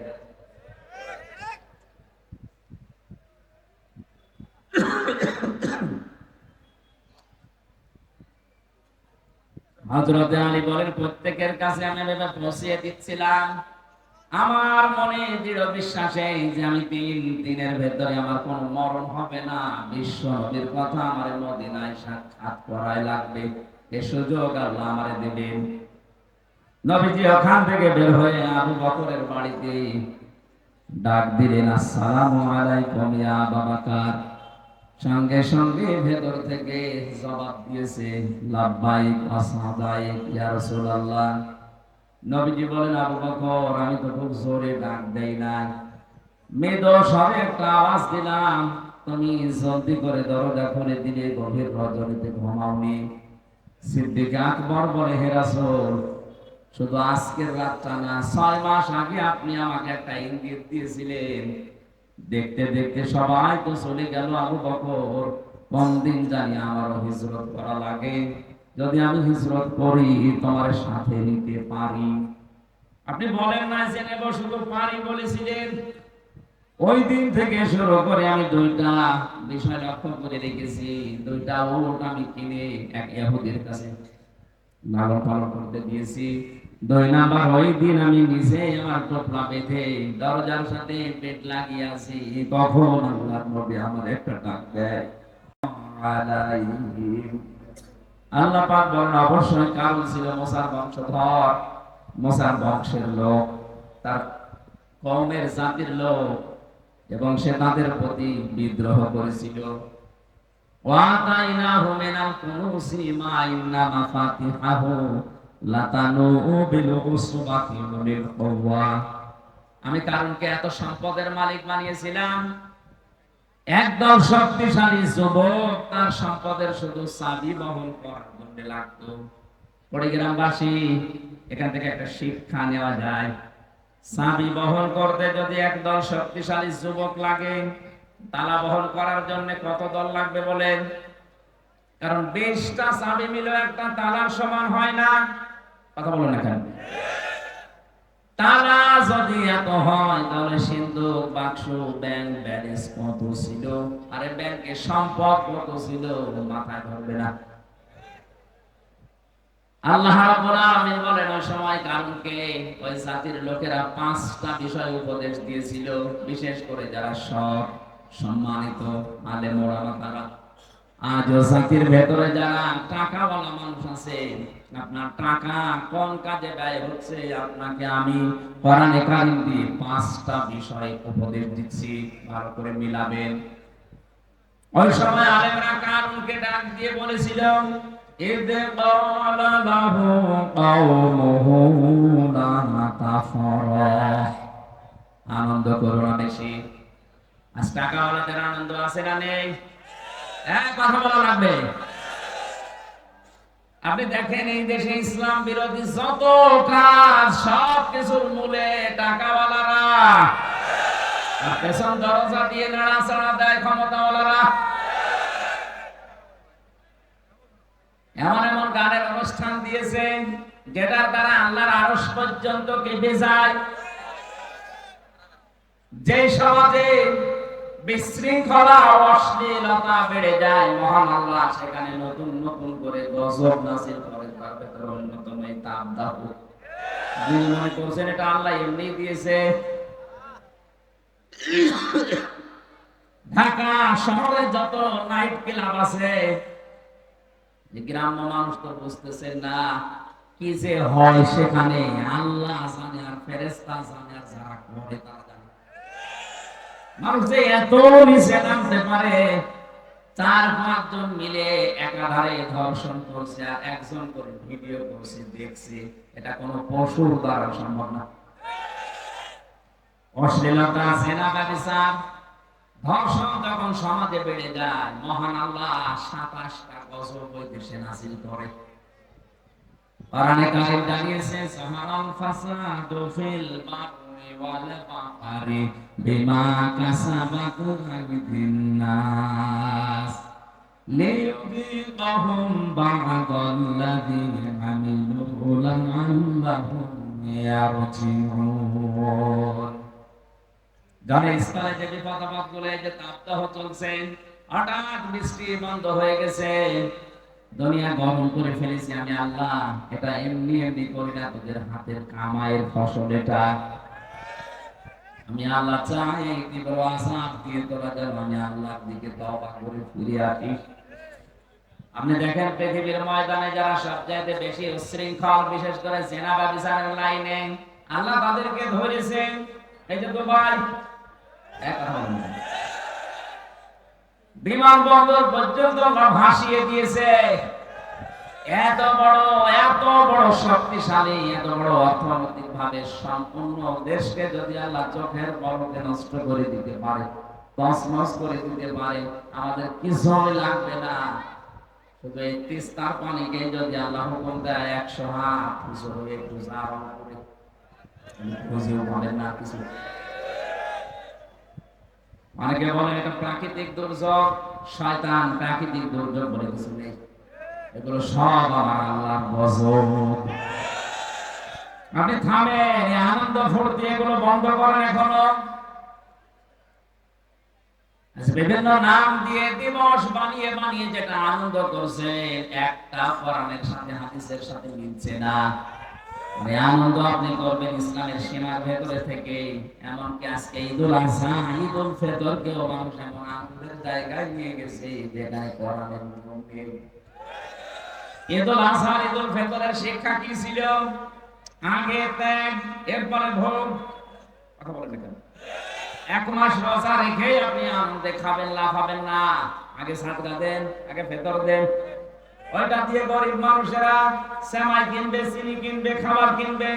হযরতে আলী বলেন, প্রত্যেকের কাছে আমি এভাবে পৌঁছিয়ে দিচ্ছিলাম। আমার মনে দৃঢ় বিশ্বাসে যে আমি 3 দিনের ভেতরে আমার কোনো মরণ হবে না। বিশ্ব নবীর কথা আমার মদিনায় সাক্ষাৎ করাই লাগবে, এ সুযোগ আল্লাহ আমারে দেবেন। নবীজি ওখান থেকে বের হয়ে আবু বকরের বাড়িতে ডাক দিলেন, আসসালামু আলাইকুম ইয়া আবু বকর। সঙ্গে সঙ্গে ভেতর থেকে জবাব দিয়েছে, লাব্বাইক ওয়া সাদাইক ইয়া রাসূলুল্লাহ। নবীজি বলেন, আবু বকর, আমি তো খুব জোরে ডাক দেই না, মৃদু স্বরে একটা আওয়াজ দিলাম, তুমি জলদি করে দরজা খুলে দিলে, গভীর রজনীতে ঘুমাওনি। সিদ্দিক আকবর বলে, হে রাসূল, শুধু আজকের রাতটা না, 6 মাস আগে আপনি আমাকে একটা ইঙ্গিত দিয়েছিলেন। দেখতে দেখতে সবাই তো চলে গেল আবু বকর, কোন দিন জানি আমারও হিজরত করা লাগে। যদি আমি হিজরত করি, তোমার সাথে নিতে পারি। আপনি বলেন না যে নেব, শুধু পারি বলেছিলেন। ওই দিন থেকে শুরু করে আমি 2টা বিষয় লক্ষ্য করে রেখেছি। 2টা উট আমি কিনে এক ইহুদির কাছে লালন পালন করতে দিয়েছি। 2 নাম্বার, ওই দিন আমি নিজে আমার টোপলা বেঁধে দরজার সাথে পেট লাগিয়ে আছি, তখন আল্লাহর নবী আমার একটা ডাক দেয়, আলাইহিম। আল্লাহ পাক বলেন, অবশ্যই কারণ ছিল মুসার বংশধর, মুসার বংশের লোক, তার কওমের জাতির লোক, এবং সে তাদের প্রতি বিদ্রোহ করেছিল। ওয়াতাইনাহু মিনাল কুনুসি মা ইন্না মাফাতিহাহু লাতানু বিল উসবাতি উলিল কুওয়া। আমি কারণকে এত সম্পদের মালিক বানিয়েছিলাম, একদল শক্তিশালী যুবক তার সম্পদের শুধু চাবি বহন করার জন্য লাগতো। পরিগ্রামবাসী, এখান থেকে একটা শিক্ষা নেওয়া যায়। চাবি বহন করতে যদি একদল শক্তিশালী যুবক লাগে, তালা বহন করার জন্য কত দল লাগবে বলেন? কারণ 20টা চাবি মিলে একটা তালার সমান হয় না। কথা বলো না কেন? তালা যদি এত হয়, তাহলে সিন্ধুক, বাক্স, ব্যাংক ব্যালেন্স কত ছিল, আরে ব্যাংকে সম্পদ কত ছিল, মাথায় ধরবে না। আল্লাহ রাব্বুল আলামিন বলেন, ওই সময় কারণকে ওই জাতির লোকেরা 5টা বিষয় উপদেশ দিয়েছিল, বিশেষ করে যারা সৎ সম্মানিত আলেম ওলামা তারা। আজও জাতির ভেতরে যারা টাকাওয়ালা মানুষ আছে, আপনার টাকা কোন কাজে ব্যয় হচ্ছে, আপনাকে আমি কোরআনে কারীম দিয়ে 5টা বিষয় উপদেশ দিচ্ছি, ভালো করে মিলাবেন। ওই সময় আলেমরা কারণকে ডাক দিয়ে বলেছিল, إذ قال له قومه لا تفرح। আনন্দ করো না বেশি। আজ টাকাওয়ালাদের আনন্দ আছে না নেই? কথা বলা লাগবে। আপনি দেখেন, এই দেশে ইসলাম বিরোধী যত কাজ, সব কিছুর মূলে টাকাওয়ালারা, আর পেছন দরজা দিয়ে নাড়াচাড়া দেয় ক্ষমতাওয়ালারা। এমন এমন গানের অনুষ্ঠান দিয়েছে যেটার দ্বারা আল্লাহর আরশ পর্যন্ত কেঁপে যায়। যে সমাজে বিশৃঙ্খলা ও অশ্লীলতা বেড়ে যায়, মহান আল্লাহ সেখানে নতুন নতুন করে গজব নাযিল করেন। তার ভেতরে অন্যতম এই তাবদাহ। আপনি মনে করছেন এটা আল্লাহ এমনি দিয়েছে? ঢাকা শহরে যত নাইট ক্লাব আছে, গ্রাম্য মানুষ তো বুঝতেছেন না কি যে হয় সেখানে। আল্লাহ জানে, আর ফেরেশতা জানে, আর যারা করে তারা জানে। মানুষ যে এত নিচে নামতে পারে, 4-5 জন মিলে একাধারে ধর্ষণ করছে, আর একজন করে ভিডিও করছে, দেখছে, এটা কোনো পশুর দ্বারা সম্ভব না। অশ্লীলতা, জেনা, ব্যভিচার, ধর্ষণ যখন সমাজে বেড়ে যায়, মহান আল্লাহ 27টা গজব ওই দেশে নাযিল করে। কোরআনে কারীম জানিয়েছে, সাহারাল ফাসাদু ফিল বাররি ওয়াল বাহরি বিমা কাসাবাত আইদিন নাস লিয়ুযিকাহুম বা'দাল্লাযী আমিলু লা'আল্লাহুম ইয়ারজিউন। যারা ইসরায়েলে যে বিপদ-আপদগুলো যে তাপদাহ চলছে, হঠাৎ বৃষ্টি বন্ধ হয়ে গেছে, দুনিয়া গরম করে ফেলেছি আমি আল্লাহ, এটা এমনি এমনি করি না, তোদের হাতের কামাইয়ের ফসল এটা। আমি আল্লাহ চাই এই তীব্র আযাব দিয়ে তোরা যেন আমি আল্লাহর দিকে তওবা করে ফিরে আসি। আপনি দেখেন পৃথিবীর ময়দানে যারা সবচাইতে বেশি উচ্ছৃঙ্খল, বিশেষ করে জেনা ব্যভিচারের লাইনে, আল্লাহ তাদেরকে ধরেছেন। এই যে দুবাই, বিমানবন্দর পর্যন্ত ভাসিয়ে দিয়েছে। এত বড় শক্তিশালী, এত বড় অর্থনৈতিক ভাবে সম্পূর্ণ দেশকে যদি আল্লাহ চোখের পলকে নষ্ট করে দিতে পারে, তছনছ করে দিতে পারে, আমাদের কিছুই লাগবে না। শুধু এই তিস্তার পানিকে যদি আল্লাহ হুকুম দেয় 100 হাত কিছু হয়ে একটু জারণ করে, বুঝেও পাবেন না কিছু। অনেকে বলে এটা প্রাকৃতিক দুর্যোগ, শয়তান প্রাকৃতিক দুর্যোগ বলে কিছু নেই, এগুলো সব আমার আল্লাহর গজব। আপনি থামেন, এই আনন্দ ফুর্তি এগুলো বন্ধ করেন এখনো। বিভিন্ন নাম দিয়ে দিবস বানিয়ে বানিয়ে যেটা আনন্দ করছে, একটা কোরআনের সাথে হাদিসের সাথে মিলছে না। মানে আনন্দ আপনি করবেন ইসলামের সীমার ভেতরে থেকে। এমনকি আজকে ঈদুল আযহা, ঈদুল ফিতরকেও মানুষ এমন আনন্দের জায়গায় নিয়ে গেছে যেখানে কোরআনের নিয়ম নেই। ঈদুল আযহা, ঈদুল ফিতরের শিক্ষা কি ছিল? আগে ত্যাগ, এরপরে ভোগ। কথা বলেন কেন? 1 মাস রোজা রেখে আপনি আনন্দে খাবেন, লাফাবেন না। আগে সাদকা দেন, আগে ফিতর দেন। ওইটা দিয়ে গরিব মানুষেরা সেমাই কিনবে, চিনি কিনবে, খাবার কিনবে,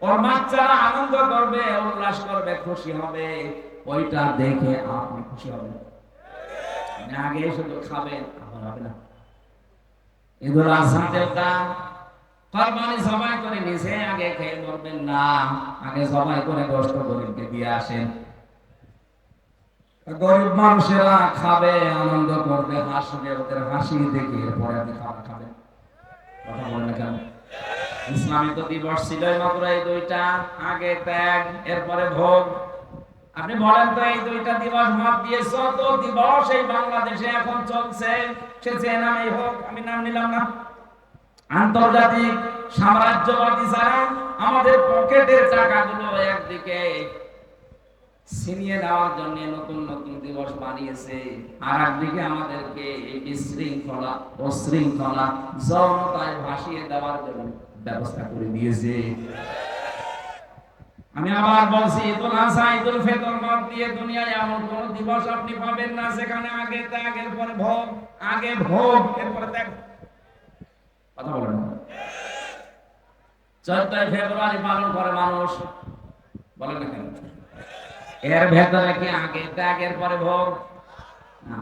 ওর বাচ্চারা আনন্দ করবে, উল্লাস করবে, খুশি হবে। ওইটা দেখে আপনি খুশি হবেন। আগে শুধু খাবেন, আমার হবে না। ঈদুল আযহাতেও তা কুরবানি জবাই করে নিজে আগে খেয়ে মরবেন না, আগে জবাই করে গোশত গরিবকে দিয়ে আসেন। গরিব মানুষেরা খাবে, আনন্দ করবে, হাসবে, ওদের হাসি দেখে এরপরে আপনি খাবার খাবেন। কথা বলেন না কেন? ইসলামী তো দিবস ছিল মাত্র এই দুইটা, আগে ত্যাগ, এরপরে ভোগ। আপনি বলেন তো এই দুইটা দিবস মত দিয়ে যত দিবস এই বাংলাদেশে এখন চলছে, সে যে নামেই হোক, আমি নাম নিলাম না, আন্তর্জাতিক সাম্রাজ্যবাদী যারা আমাদের পকেটের টাকাগুলো একদিকে ছিনিয়ে নেওয়ার জন্য নতুন নতুন দিবস বানিয়েছে, আর একদিকে আমাদেরকে এই বিশৃঙ্খলা, অশৃঙ্খলা, যৌনতায় ভাসিয়ে দেওয়ার জন্য ব্যবস্থা করে দিয়েছে। আমি আবার বলছি, ঈদুল আযহা, ঈদুল ফিতর বাদ দিয়ে দুনিয়ায় এমন কোন দিবস আপনি পাবেন না যেখানে আগে ত্যাগ, এরপরে ভোগ, আগে ভোগ, এরপরে ত্যাগ। কথা বলেন না? 14 ফেব্রুয়ারি পালন করে মানুষ, বলেন না কেন? এর ভেতরে কি আগে ত্যাগ, এরপরে ভোগ? না,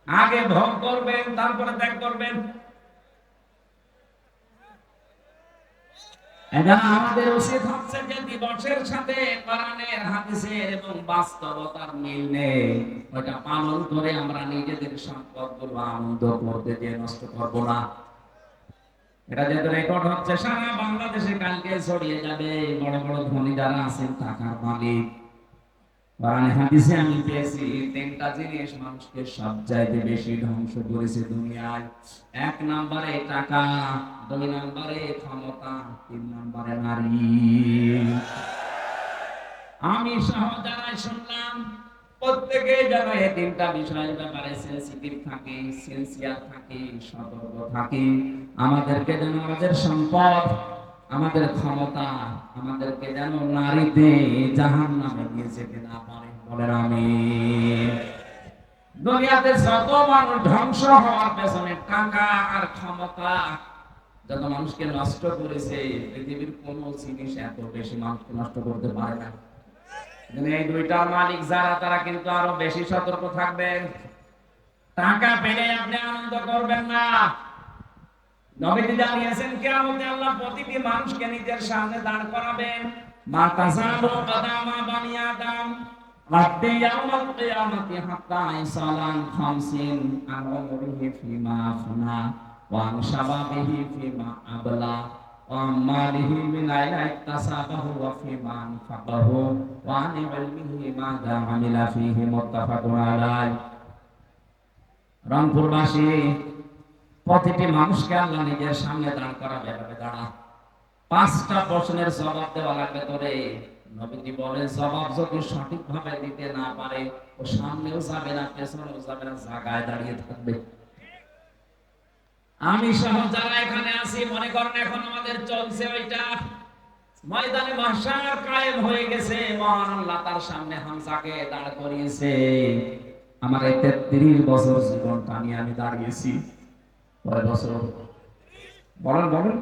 আগে ভোগ করবেন, তারপরে ত্যাগ করবেন। আমাদের উচিত হচ্ছে যে দিবসের সাথে কোরআনের, হাদিসের এবং বাস্তবতার মিল নেই, ওটা পালন করে আমরা নিজেদের সম্পদগুলো আনন্দ করতে যে নষ্ট করব না। এটা যেহেতু রেকর্ড হচ্ছে সারা বাংলাদেশে, কালকে ছড়িয়ে যাবে। বড় বড় ধনী যারা আছেন, টাকার মালিক, কোরআনে হাদিসে আমি পেয়েছি 3টা জিনিস মানুষকে সবচাইতে বেশি ধ্বংস করেছে দুনিয়ায়। 1 নম্বরে টাকা, 2 নম্বরে ক্ষমতা, 3 নম্বরে নারী। আমি সহ যারা শুনলাম প্রত্যেকে যেন এই 3টা বিষয়ের ব্যাপারে সেনসিটিভ থাকি, সিনসিয়ার থাকি, সতর্ক থাকি। আমাদেরকে যেন আমাদের সম্পদ, আমাদের ক্ষমতা, আমাদেরকে যেন নারীতে জাহান্নামে নিয়ে যেতে না পারে। বলেন আমিন। দুনিয়াতে যত মানুষ ধ্বংস হওয়ার পেছনে টাকা আর ক্ষমতা যত মানুষকে নষ্ট করেছে, পৃথিবীর কোন জিনিস এত বেশি মানুষকে নষ্ট করতে পারে না। এই দুইটার মালিক যারা, তারা কিন্তু আরো বেশি সতর্ক থাকবেন। টাকা পেলে আপনি আনন্দ করবেন না। নবীজি জানিয়েছেন কিয়ামতে আল্লাহ প্রতিটি মানুষকে নিজের সামনে দাঁড় করাবেন, মা তাযালু কাদামা বানি আদম ওয়াক্তি ইয়াউমাল কিয়ামাতি হাত্তা ইসালান খামসিন আন উমরিহি ফিমা আফনা ওয়া আন শাবাবিহি ফিমা আবলা ওয়া মালিহি মিন আইনা ইকতাসাবাহু ওয়া ফিমা আনফাকাহু ওয়া আন ইলমিহি মাযা আমিলা ফিহি মুত্তাফাকুন আলাইহি। রংপুরবাসী, প্রতিটি মানুষকে আল্লাহ নিজের সামনে দাঁড় করাবে, এভাবে দাঁড়া। 5টা প্রশ্নের জবাব দেওয়া লাগবে তোরে। নবীজি বলেন, জবাব যদি সঠিকভাবে দিতে না পারে, ও সামনেও যাবে না, পেছনেও যাবে না, জায়গায় দাঁড়িয়ে থাকবে। আমি সহ যারা এখানে আছি, মনে করেন এখন আমাদের চলছে ওইটা, ময়দানে মাহশার কায়েম হয়ে গেছে, মহান আল্লাহ তার সামনে হামজাকে দাঁড় করিয়েছে। আমার এই 33 বছর জীবনটা নিয়ে আমি দাঁড়িয়েছি। কয় বছর বলেন বলেন?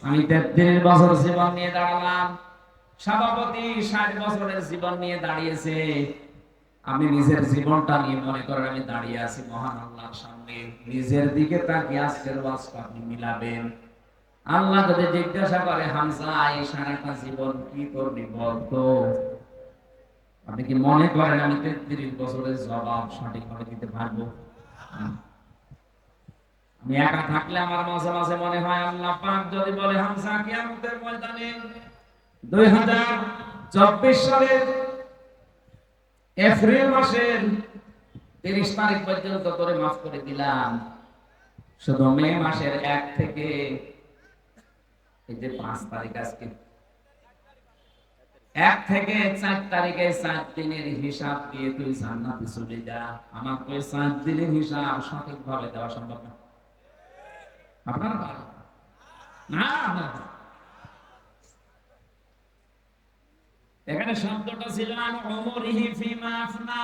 আমি 33 বছর জীবন নিয়ে দাঁড়ালাম। সভাপতি 60 বছরের জীবন নিয়ে দাঁড়িয়েছে। আমি নিজের জীবনটা নিয়ে মনে করেন আমি দাঁড়িয়ে আছি মহান আল্লাহর সামনে। নিজের দিকে তাকিয়ে আজকের ওয়াজটা আপনি মিলাবেন। আল্লাহ যদি জিজ্ঞাসা করে, হামজা এই সারাটা জীবন কি করবি বলতো, আপনি কি মনে করেন আমি 33 বছরের জবাব সঠিকভাবে দিতে পারবো? আমি একা থাকলে আমার মাঝে মাঝে মনে হয়, আল্লাহ পাক যদি বলে হামজা কিয়ামতের ময়দানে 2024 সালের এপ্রিল মাসের 30 তারিখ পর্যন্ত করে মাফ করে দিলাম, শুধু মে মাসের 1 থেকে এই যে 5 তারিখ, আজকে 1 থেকে 4 তারিখে 4 দিনের হিসাব দিয়ে তুই জান্নাতে চলে যা। আমার তো 4 দিনের হিসাব সঠিকভাবে দেওয়া সম্ভব না। আপনারা পারেন না? এখানে শব্দটা ছিল উমরিহি ফিমা আফনা।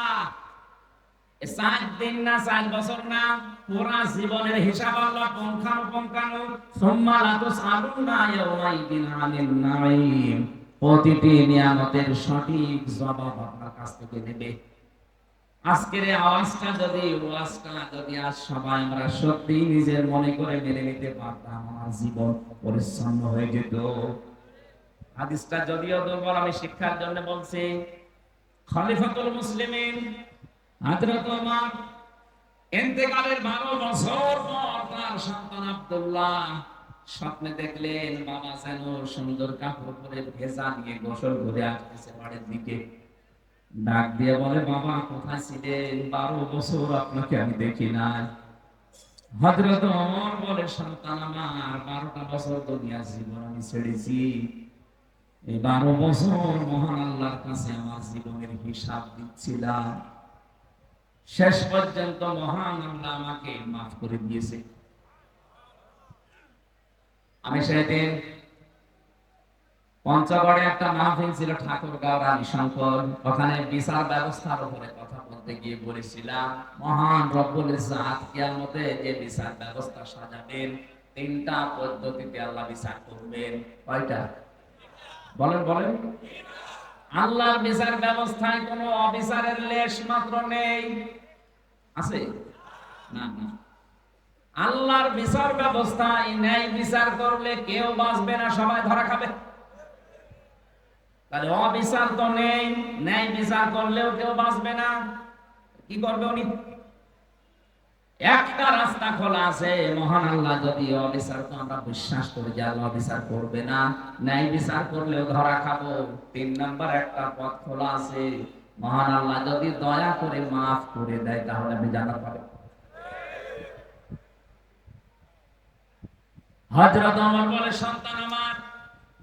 4 দিন না 4 বছর না, পুরা জীবনের হিসাব আল্লাহ পুঙ্খানুপুঙ্খানু। সুম্মা লা তুসআলুনা ইয়াওমাইদিন আনিন নাঈম। প্রতিটি নিয়ামতের সঠিক জবাব আপনার কাছ থেকে নেবে। আজকের এই আওয়াজটা যদি, ওয়াজটা যদি আজ সবাই আমরা সত্যি নিজের মনে করে মেনে নিতে পারতাম, আমার জীবন পরিচ্ছন্ন হয়ে যেত। হাদিসটা যদিও দুর্বল, আমি শিক্ষার জন্য বলছি। খলিফাতুল মুসলিমিন হযরত ওমর ইন্তেকালের 12 বছর পর তার সন্তান আব্দুল্লাহ স্বপ্নে দেখলেন বাবা যেন সুন্দর কাপড় পরে ভেজা নিয়ে গোসল করে আসতেছে বাড়ির দিকে। ডাক দিয়ে বলে, বাবা কোথায় ছিলেন? 12 বছর আপনাকে আমি দেখি নাই। হযরত ওমর বলে, সন্তান আমার, 12টা বছর দুনিয়ার জীবন আমি ছেড়েছি, এই 12 বছর মহান আল্লাহর কাছে আমার জীবনের হিসাব দিচ্ছিলাম। শেষ পর্যন্ত মহান আল্লাহ আমাকে মাফ করে দিয়েছে। আমি সেদিন পঞ্চগড়ে একটা মাহফিল ছিল, ঠাকুরগাঁও রানী শঙ্কর, ওখানে বিচার ব্যবস্থার উপরে কথা বলতে গিয়ে বলেছিলাম, মহান রব্বুল ইজ্জত কিয়ামতে যে বিচার ব্যবস্থা সাজাবেন, 3টা পদ্ধতিতে আল্লাহ বিচার করবেন। কয়টা? বলেন বলেন। আল্লাহর বিচার ব্যবস্থায় কোনো অবিচারের লেশ মাত্র নেই, আছে? না না। আল্লাহর বিচার ব্যবস্থায় ন্যায় বিচার করলে কেউ বাঁচবে না, সবাই ধরা খাবে। তাহলে অবিচার তো নেই, ন্যায় বিচার করলেও কেউ বাঁচবে না। কি করবে উনি? একটা রাস্তা খোলা আছে, মহান আল্লাহ যদি অবিচার, তো আমরা বিশ্বাস করি যে আল্লাহ বিচার করবে না, ন্যায় বিচার করলেও ধরা খাবো। 3 নাম্বার একটা পথ খোলা আছে, মহান আল্লাহ যদি দয়া করে মাফ করে দেয়, তাহলে আমি জানা পাবো। হযরত ওমর বলে, সন্তান আমার,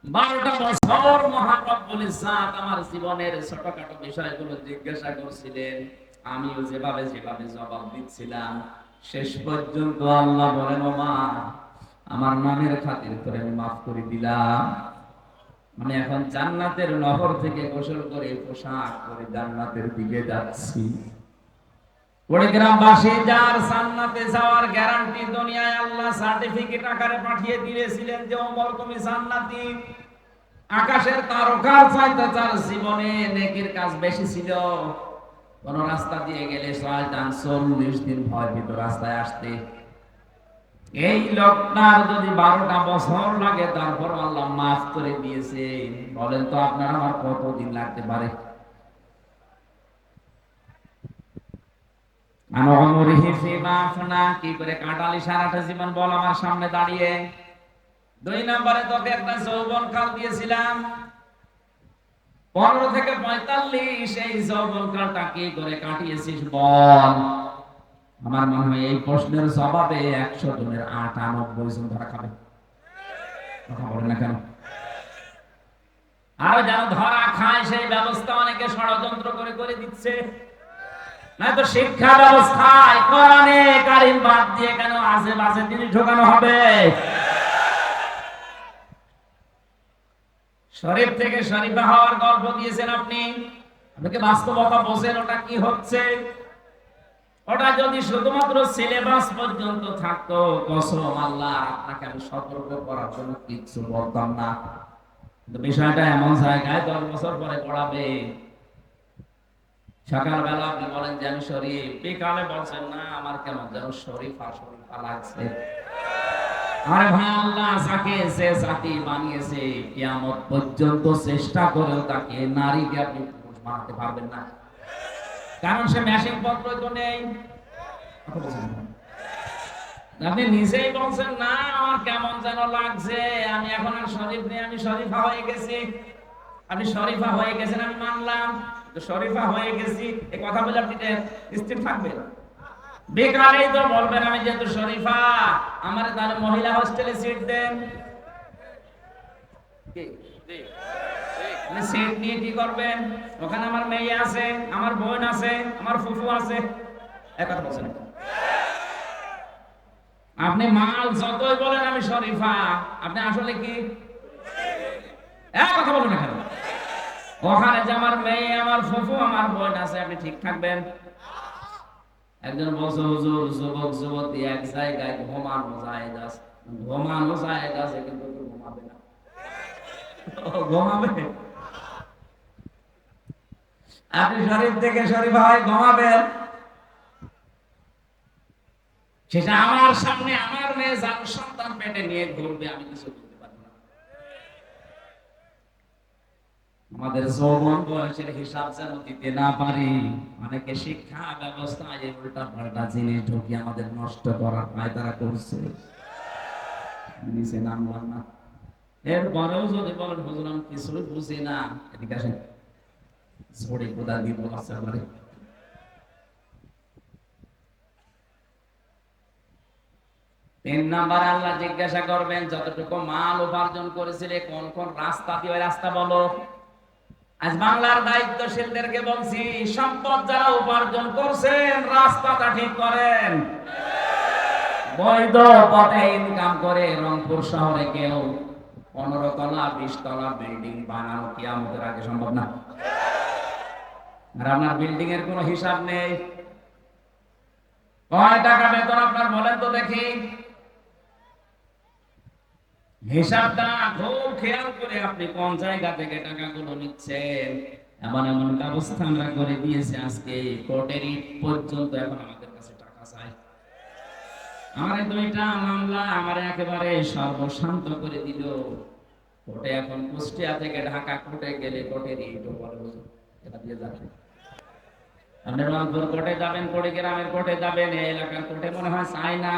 12টা বছর মহান রব্বুল ইজ্জত আমার জীবনের ছোটখাটো বিষয়গুলো জিজ্ঞাসা করছিলেন, আমিও যেভাবে জবাব দিচ্ছিলাম। শেষ পর্যন্ত আল্লাহ বলেন, ওমর, আমার নামের খাতির করে আমি মাফ করে দিলাম। মানে এখন জান্নাতের নহর থেকে গোসল করে পোশাক পরে জান্নাতের দিকে যাচ্ছি। কুড়িগ্রামবাসী যার জান্নাতে যাওয়ার গ্যারান্টি দুনিয়ায় আল্লাহ সার্টিফিকেট আকারে পাঠিয়ে দিয়েছিলেন যে ওমর তুমি জান্নাতি, আকাশের তারকার চাইতে তার জীবনে নেকির কাজ বেশি ছিল। কোন রাস্তা দিয়ে গেলে শয়তান 40 দিন ভয় পেত রাস্তায় আসতে। এই লোকটার যদি 12টা বছর লাগে তারপর আল্লাহ মাফ করে দিয়েছে, বলেন তো আপনার আমার কতদিন লাগতে পারে? কি করে কাটালি সারাটা জীবন বল আমার সামনে দাঁড়িয়ে। 2 নম্বরে তোকে একটা যৌবন কাল দিয়েছিলাম 15 থেকে 45, এই যৌবন কালটা কি করে কাটিয়েছিস বল। আমার মনে হয় এই প্রশ্নের জবাবে 100 জনের 98 জন ধরা খাবে। কথা বলেন না কেন? আরো যেন ধরা খায় সেই ব্যবস্থা অনেকে ষড়যন্ত্র করে করে দিচ্ছে। নয়তো শিক্ষা ব্যবস্থায় কোরআনে কারিম বাদ দিয়ে কেন আশেপাশে জিনিস ঢোকানো হবে? শরীফ থেকে শরীফা হওয়ার গল্প দিয়েছেন আপনি, আপনাকে বাস্তবতা বোঝেন ওটা কি হচ্ছে। ওটা যদি শুধুমাত্র সিলেবাস পর্যন্ত থাকতো, কসম আল্লাহ আপনাকে আমি সতর্ক করার জন্য কিছু বলতাম না। কিন্তু বিষয়টা এমন জায়গায় 10 বছর পরে পড়াবে। সকালবেলা আপনি বলেন যে আমি শরীফ, বিকালে বলছেন না আমার কেমন যেন শরীফা শরীফা লাগছে। আরে ভাই, আল্লাহ যাকে যে জাতি বানিয়েছে কিয়ামত পর্যন্ত চেষ্টা করেও তাকে নারীকে আপনি পুরুষ বানাতে পারবেন না, কারণ সে মেশিন পত্র তো নেই। আপনি নিজেই বলছেন না আমার কেমন যেন লাগছে, আমি এখন আর শরীফ নেই, আমি শরীফা হয়ে গেছি। আপনি শরীফা হয়ে গেছেন আমি মানলাম, তো শরীফা হয়ে গেছি এই কথা বলে আপনি স্থির থাকবেন? বেকারেই তো বলবেন আমি যেহেতু শরীফা আমার তাহলে মহিলা হোস্টেলে সিট দেন। সিট নিয়ে কি করবেন? ওখানে আমার মেয়ে আছে, আমার বোন আছে, আমার ফুফু আছে। এক কথা বলছেন আপনি মাল যতই বলেন আমি শরীফা, আপনি আসলে কি? এক কথা বলুন না কেন? ওখানে যে আমার মেয়ে, আমার ফুফু, আমার বোন আছে, আপনি ঠিক থাকবেন? একজন বলছে হুজুর যুবক যুবতী এক জায়গায় ঘুমানো জায়েজ আছে, ঘুমানো জায়েজ আছে কিন্তু ঘুমাবে না। ঘুমাবে? আপনি শরীফ থেকে শরীফ হয় ঘুমাবেন, সেটা আমার সামনে আমার মেয়ে যার সন্তান পেটে নিয়ে ঘুরবে, আমি কিছু বলতে পারবো না। আমাদের যৌবন বয়সের হিসাব যেন দিতে না পারি, অনেকে শিক্ষা ব্যবস্থায় উল্টা পাল্টা জিনিস ঢুকিয়ে আমাদের নষ্ট করার পায়তারা করছে। নিচে নামলাম না, এরপরেও যদি বলেন হুজুর আমি কিছুই বুঝি না, এদিকে আসেন, ঝড়ে কোদা দিয়ে বলাচ্ছে আমারে। 3 নাম্বার আল্লাহ জিজ্ঞাসা করবেন যতটুকু মাল উপার্জন করেছিলে কোন কোন রাস্তা দিয়ে, ওই রাস্তা বলো। আজ বাংলার দায়িত্বশীলদেরকে বলছি, সম্পদ যারা উপার্জন করছেন রাস্তাটা ঠিক করেন। বৈধ পথে ইনকাম করে রংপুর শহরে কেউ 15 তলা 20 তলা বিল্ডিং বানানো কিয়ামতের আগে সম্ভব না। আর আপনার বিল্ডিং এর কোনো হিসাব নেই। কয় টাকা বেতন আপনার বলেন তো দেখি? হিসাবটা খুব খেয়াল করে আপনি কোন জায়গা থেকে টাকাগুলো নিচ্ছেন। এমন এমন ব্যবস্থা আমরা করে দিয়েছি আজকে কোর্টের ইট পর্যন্ত এখন আমাদের কাছে টাকা চাই। আমার 2টা মামলা আমার একেবারে সর্বশান্ত করে দিল কোর্টে। এখন কুষ্টিয়া থেকে ঢাকা কোর্টে গেলে কোর্টের ইট বলে এটা দিয়ে যাবে। আপনি রংপুর কোর্টে যাবেন, কুড়িগ্রামের কোর্টে যাবেন, এই এলাকার কোর্টে মনে হয় চাই না।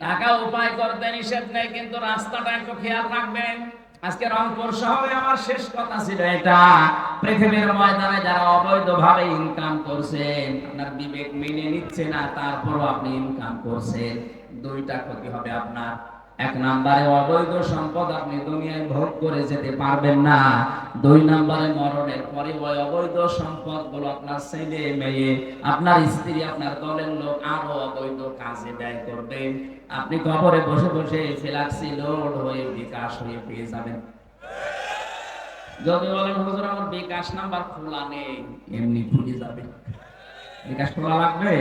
টাকা উপায় করতে নিষেধ নেই, কিন্তু রাস্তাটা একটু খেয়াল রাখবেন। আজকে রংপুর শহরে আমার শেষ কথা ছিল এটা, পৃথিবীর ময়দানে যারা অবৈধভাবে ইনকাম করছেন, আপনার বিবেক মেনে নিচ্ছে না, তারপরও আপনি ইনকাম করছেন, 2টা ক্ষতি হবে আপনার। 1 নম্বরে অবৈধ সম্পদ আপনি দুনিয়ায় ভোগ করে যেতে পারবেন না। 2 নম্বরে মরণের পরে ওই অবৈধ সম্পদ গুলো আপনার ছেলে মেয়ে, আপনার স্ত্রী, আপনার দলের লোক আরো অবৈধ কাজে ব্যয় করবে। আপনি কবরে বসে বসে ফ্ল্যাক্সি লোড হয়ে বিকাশ হয়ে পেয়ে যাবেন। যদি বলেন হুজুর আমার বিকাশ নাম্বার খোলা নেই, এমনি খুলে যাবে। বিকাশ খোলা লাগবে?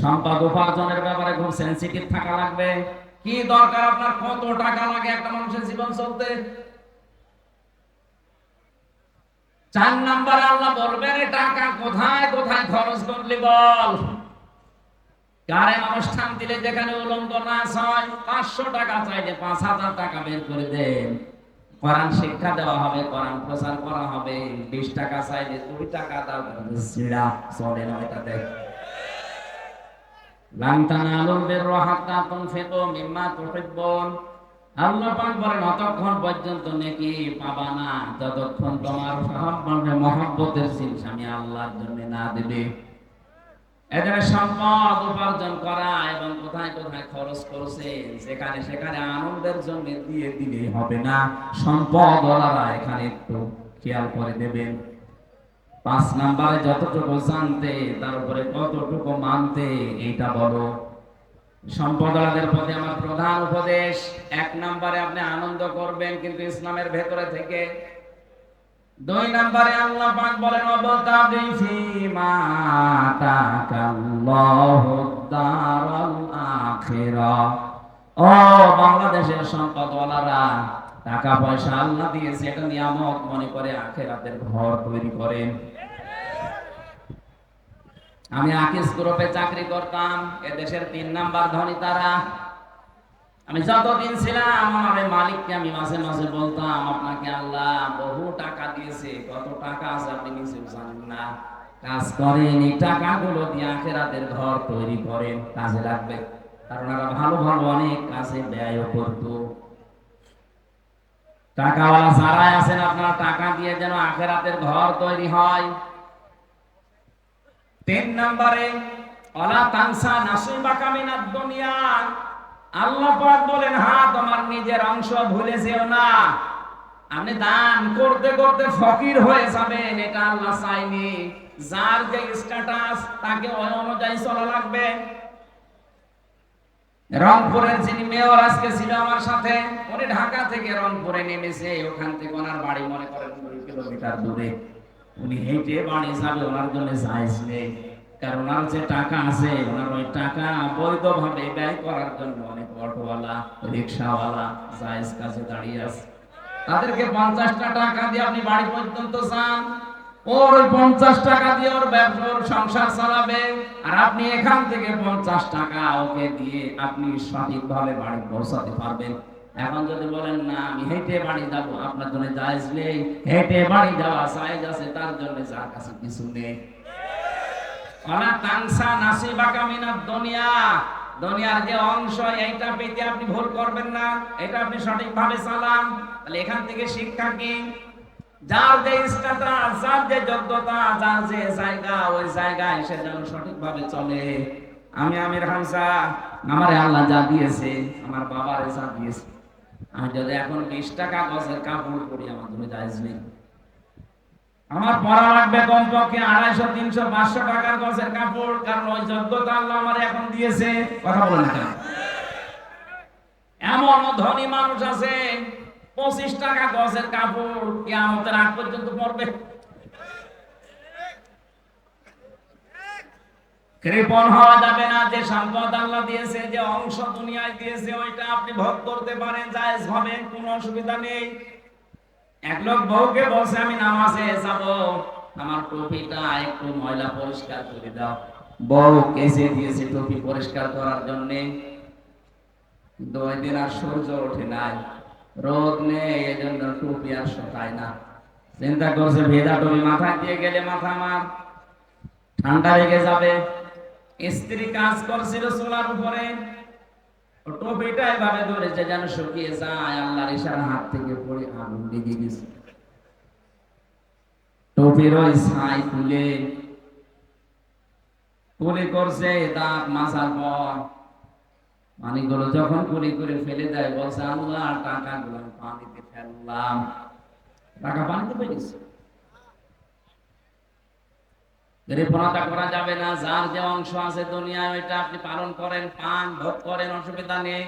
সম্পদ উপার্জনের ব্যাপারে খুব সেনসিটিভ থাকা লাগবে। কি দরকার আপনার, কত টাকা লাগে একটা মানুষের জীবন চলতে? 4 নাম্বারে আল্লাহ বলবেন টাকা কোথায় কোথায় খরচ করলি বল। কারেন্ট অনুষ্ঠান দিলে যেখানে উলঙ্গ নাচ হয় 500 টাকা চাইলে 5000 টাকা বের করে দেন। কোরআন শিক্ষা দেওয়া হবে, কোরআন প্রচার করা হবে, 20 টাকা চাইলে 2 টাকা দাও, সিরা চলে না এটাতে। লান তানালুল বিররা হাত্তা তুনফিকু মিম্মা তুহিব্বুন। আল্লাহ পাক বলেন অতক্ষণ পর্যন্ত নেকি পাবা না যতক্ষণ তোমার মহব্বতের জিনিস আমি আল্লাহর জন্য না দেবে। এদের সম্পদ উপার্জন করা এবং কোথায় কোথায় খরচ করছে যেখানে সেখানে আনন্দের জন্য দিয়ে দিলেই হবে না, সম্পদ ওলারা এখানে একটু খেয়াল করে দেবেন। 5 নম্বরে যতটুকু জানতে তার উপরে কতটুকু মানতে এইটা বলো। সম্পদওয়ালাদের প্রতি আমার প্রধান উপদেশ, 1 নম্বরে আপনি আনন্দ করবেন কিন্তু ইসলামের ভেতরে থেকে। 2 নম্বরে আল্লাহ পাক বলেন ওয়াবতাগি ফীমা আতাকাল্লাহু দারাল আখিরা। ও বাংলাদেশের সম্পদওয়ালারা, টাকা পয়সা আল্লাহ দিয়েছে, এটা নিয়ামত মনে করে আখিরাতের ঘর তৈরি করেন। আমি আকিস গ্রুপে চাকরি করতাম, এদেশের 3 নাম্বার ধনী তারা। আমি যতদিন ছিলাম আমার মালিককে আমি মাঝে মাঝে বলতাম, আপনাকে আল্লাহ বহু টাকা দিয়েছে, কত টাকা আছে আপনি নিজেও জানেন না। কাজ করেন, এই টাকাগুলো দিয়ে আখিরাতের ঘর তৈরি করেন, কাজে লাগবে। কারণ ওরা ভালো ভালো অনেক কাজে ব্যয় করতো। টাকাওয়ালা যারাই আছেন আপনারা টাকা দিয়ে যেন আখিরাতের ঘর তৈরি হয়। 3 নম্বরে ওয়ালা তানসা নাসিবাকা মিনাদ দুনিয়া। আল্লাহ পাক বলেন হ্যাঁ তোমার নিজের অংশ ভুলে যেও না। আপনি দান করতে করতে ফকির হয়ে যাবেন, এটা আল্লাহ চায়নি। যার যে স্ট্যাটাস তাকে ওই অনুযায়ী চলা লাগবে। রংপুরের যিনি মেয়র আজকে ছিল আমার সাথে, উনি ঢাকা থেকে রংপুরে নেমেছে, ওখান থেকে ওনার বাড়ি মনে করেন 2 কিলোমিটার দূরে। উনি হেঁটে বাড়ি যাবে, ওনার জন্য জায়েজ নেই। কারণ ওনার যে টাকা আছে, ওনার ওই টাকা বৈধভাবে ব্যয় করার জন্য অনেক অটোওয়ালা, রিক্সাওয়ালা জায়েজ কাজে দাঁড়িয়ে আছে। তাদেরকে 50টা টাকা দিয়ে আপনি বাড়ি পর্যন্ত যান, ওর ওই 50 টাকা দিয়ে ওর ব্যবসার সংসার চালাবে, আর আপনি এখান থেকে 50 টাকা ওকে দিয়ে আপনি সঠিকভাবে বাড়ি পৌঁছাতে পারবেন। এখন যদি বলেন না আমি হেঁটে বাড়ি যাব, আপনার জন্য জায়েজ নেই। হেঁটে বাড়ি যাওয়া জায়েজ আছে তার জন্য, যার কাছে কিছু নেই। ওয়ালা তানসা নাসিবাকা মিনাদ দুনিয়া। দুনিয়ার যে অংশ এইটা পেতে আপনি ভুল করবেন না, এটা আপনি সঠিকভাবে চালান। তাহলে এখান থেকে শিক্ষা কি? যার যে স্ট্যাটাস, যার যে যোগ্যতা, যার যে জায়গা, ওই জায়গায় সে যেন সঠিকভাবে চলে। আমি আমির হামজা, আমারে আল্লাহ যা দিয়েছে, আমার বাবারে যা দিয়েছে, আমি যদি এখন 20 টাকা গজের কাপড় পরি আমার জন্য জায়েজ নেই। আমার পরা লাগবে কমপক্ষে 250, 300, 500 টাকার গজের কাপড়, কারণ ওই যোগ্যতা আল্লাহ আমার এখন দিয়েছে। কথা বলেন কেন? এমন ধনী মানুষ আছে 25 টাকা গজের কাপড় কিয়ামতের আগ পর্যন্ত পরবে। কৃপণ হওয়া যাবে না। যে সম্পদ আল্লাহ দিয়েছে, যে অংশ দুনিয়ায় দিয়েছে, ওইটা আপনি ভোগ করতে পারেন, জায়েজ হবে, কোনো অসুবিধা নেই। এক লোক বউকে বলছে আমি নামাজে যাব, আমার টুপিটা একটু ময়লা পরিষ্কার করে দাও। বউ কেসে দিয়েছে টুপি পরিষ্কার করার জন্য, কিন্তু ওই দিন আর সূর্য ওঠে নাই, রোদ নেই, এজন্য টুপি আর শুকায় না। চিন্তা করছে ভেজা টুপি মাথায় দিয়ে গেলে মাথা আমার ঠান্ডা লেগে যাবে। স্ত্রী কাজ করছিল চুলার উপরে, টুপিটা এভাবে ধরেছে যেন শুকিয়ে যায়, আল্লাহর ইশারা হাত থেকে পড়ে আগুন লেগে গেছে। টুপির ওই ছাই তুলে কুলি করছে, দাঁত মাজার পর পানিগুলো যখন কুলি করে ফেলে দেয়, বলছে আল্লাহ টাকাগুলো পানিতে ফেললাম। টাকা পানিতে পেয়েছে। কৃপণতা করা যাবে না। যার যে অংশ আছে দুনিয়ায়, ওইটা আপনি পালন করেন, পান, ভোগ করেন, অসুবিধা নেই।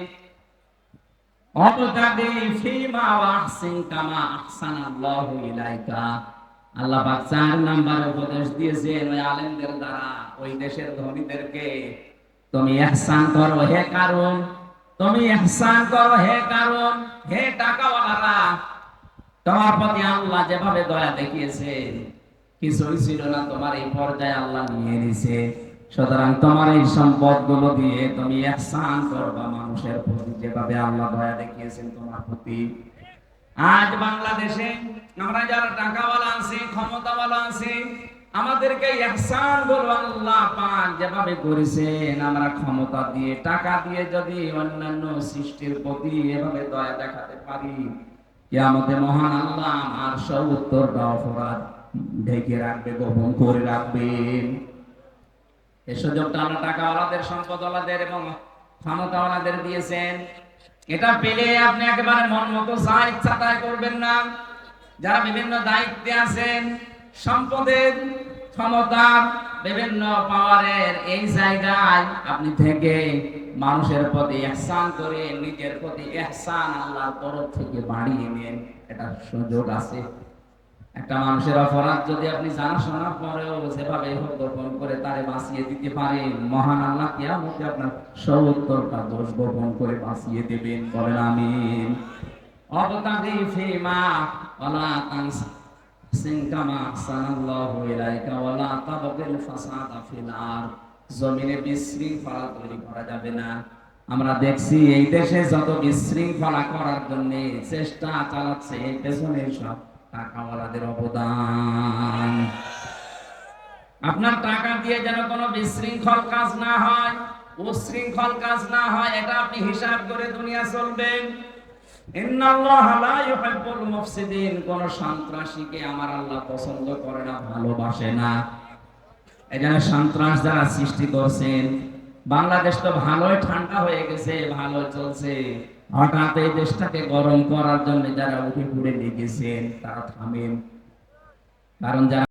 অবতাগি ফীমা ওয়াহসিন কামা আহসানাল্লাহু ইলাইকা। আল্লাহ পাক 4 নাম্বার উপদেশ দিয়েছেন ওই আলেমদের দ্বারা, ওই দেশের ধনীদেরকে, তুমি ইহসান করো হে কারুন, তুমি ইহসান করো হে কারুন, হে টাকাওয়ালারা। তোমার প্রতি আল্লাহ যেভাবে দয়া দেখিয়েছে, কিছুই ছিল না, তোমার এই পর্যায়ে আল্লাহ নিয়ে নিছে। সুতরাং তোমার এই সম্পদগুলো দিয়ে তুমি ইহসান করবা মানুষের প্রতি, যেভাবে আল্লাহ দয়া দেখিয়েছেন তোমার প্রতি। আজ বাংলাদেশে আমরা যারা টাকাওয়ালা আছি, ক্ষমতাওয়ালা আছি, আমাদেরকে ইহসান গুলো আল্লাহ পাক যেভাবে করেছেন, আমরা ক্ষমতা দিয়ে টাকা দিয়ে যদি অন্যান্য সৃষ্টির প্রতি এভাবে দয়া দেখাতে পারি, কিয়ামতে মহান আল্লাহ আর সব উত্তরটা অপরাধ ঢেকে রাখবে, গোপন করে রাখবেন। এই সুযোগটা আল্লাহ টাকাওয়ালাদের, সম্পদওয়ালাদের এবং ক্ষমতাওয়ালাদের দিয়েছেন। এটা পেলে আপনি একেবারে মন মতো যা ইচ্ছা তাই করবেন না। যারা বিভিন্ন দায়িত্বে আছেন, সম্পদের, ক্ষমতার, বিভিন্ন পাওয়ারের এই জায়গায় আপনি থেকে মানুষের প্রতি ইহসান করে নিজের প্রতি ইহসান আল্লাহর তরফ থেকে বাড়িয়ে নেন, এটা সুযোগ আছে। একটা মানুষের অপরাধ যদি আপনি জানাশোনার পরেও যেভাবে হোক গোপন করে তারে বাঁচিয়ে দিতে পারেন, মহান আল্লাহ কিয়ামতে আপনার ৭০টা দোষ গোপন করে বাঁচিয়ে দেবেন। বলেন আমিন। অবতাগি ফিমা ওয়ালা তানসিন কামা আহসানাল্লাহু ইলাইকা ওয়ালা তাবগিল ফাসাদা ফিল আরদ। জমিনে বিশৃঙ্খলা তৈরি করা যাবে না। আমরা দেখছি এই দেশে যত বিশৃঙ্খলা করার জন্য চেষ্টা চালাচ্ছে, এই পেছনে সব টাকাওয়ালাদের অবদান। আপনার টাকা দিয়ে যেন কোনো বিশৃঙ্খল কাজ না হয়, উশৃঙ্খল কাজ না হয়, এটা আপনি হিসাব করে দুনিয়া চলবেন। ইন্নাল্লাহা লা ইউহিব্বুল মুফসিদিন। কোন সন্ত্রাসীকে আমার আল্লাহ পছন্দ করে না, ভালোবাসে না। এখানে সন্ত্রাস যারা সৃষ্টি করছেন, বাংলাদেশ তো ভালোই ঠান্ডা হয়ে গেছে, ভালো চলছে, হঠাৎ এই দেশটাকে গরম করার জন্য যারা উঠে পড়ে লেগেছেন তারা থামেন। কারণ যারা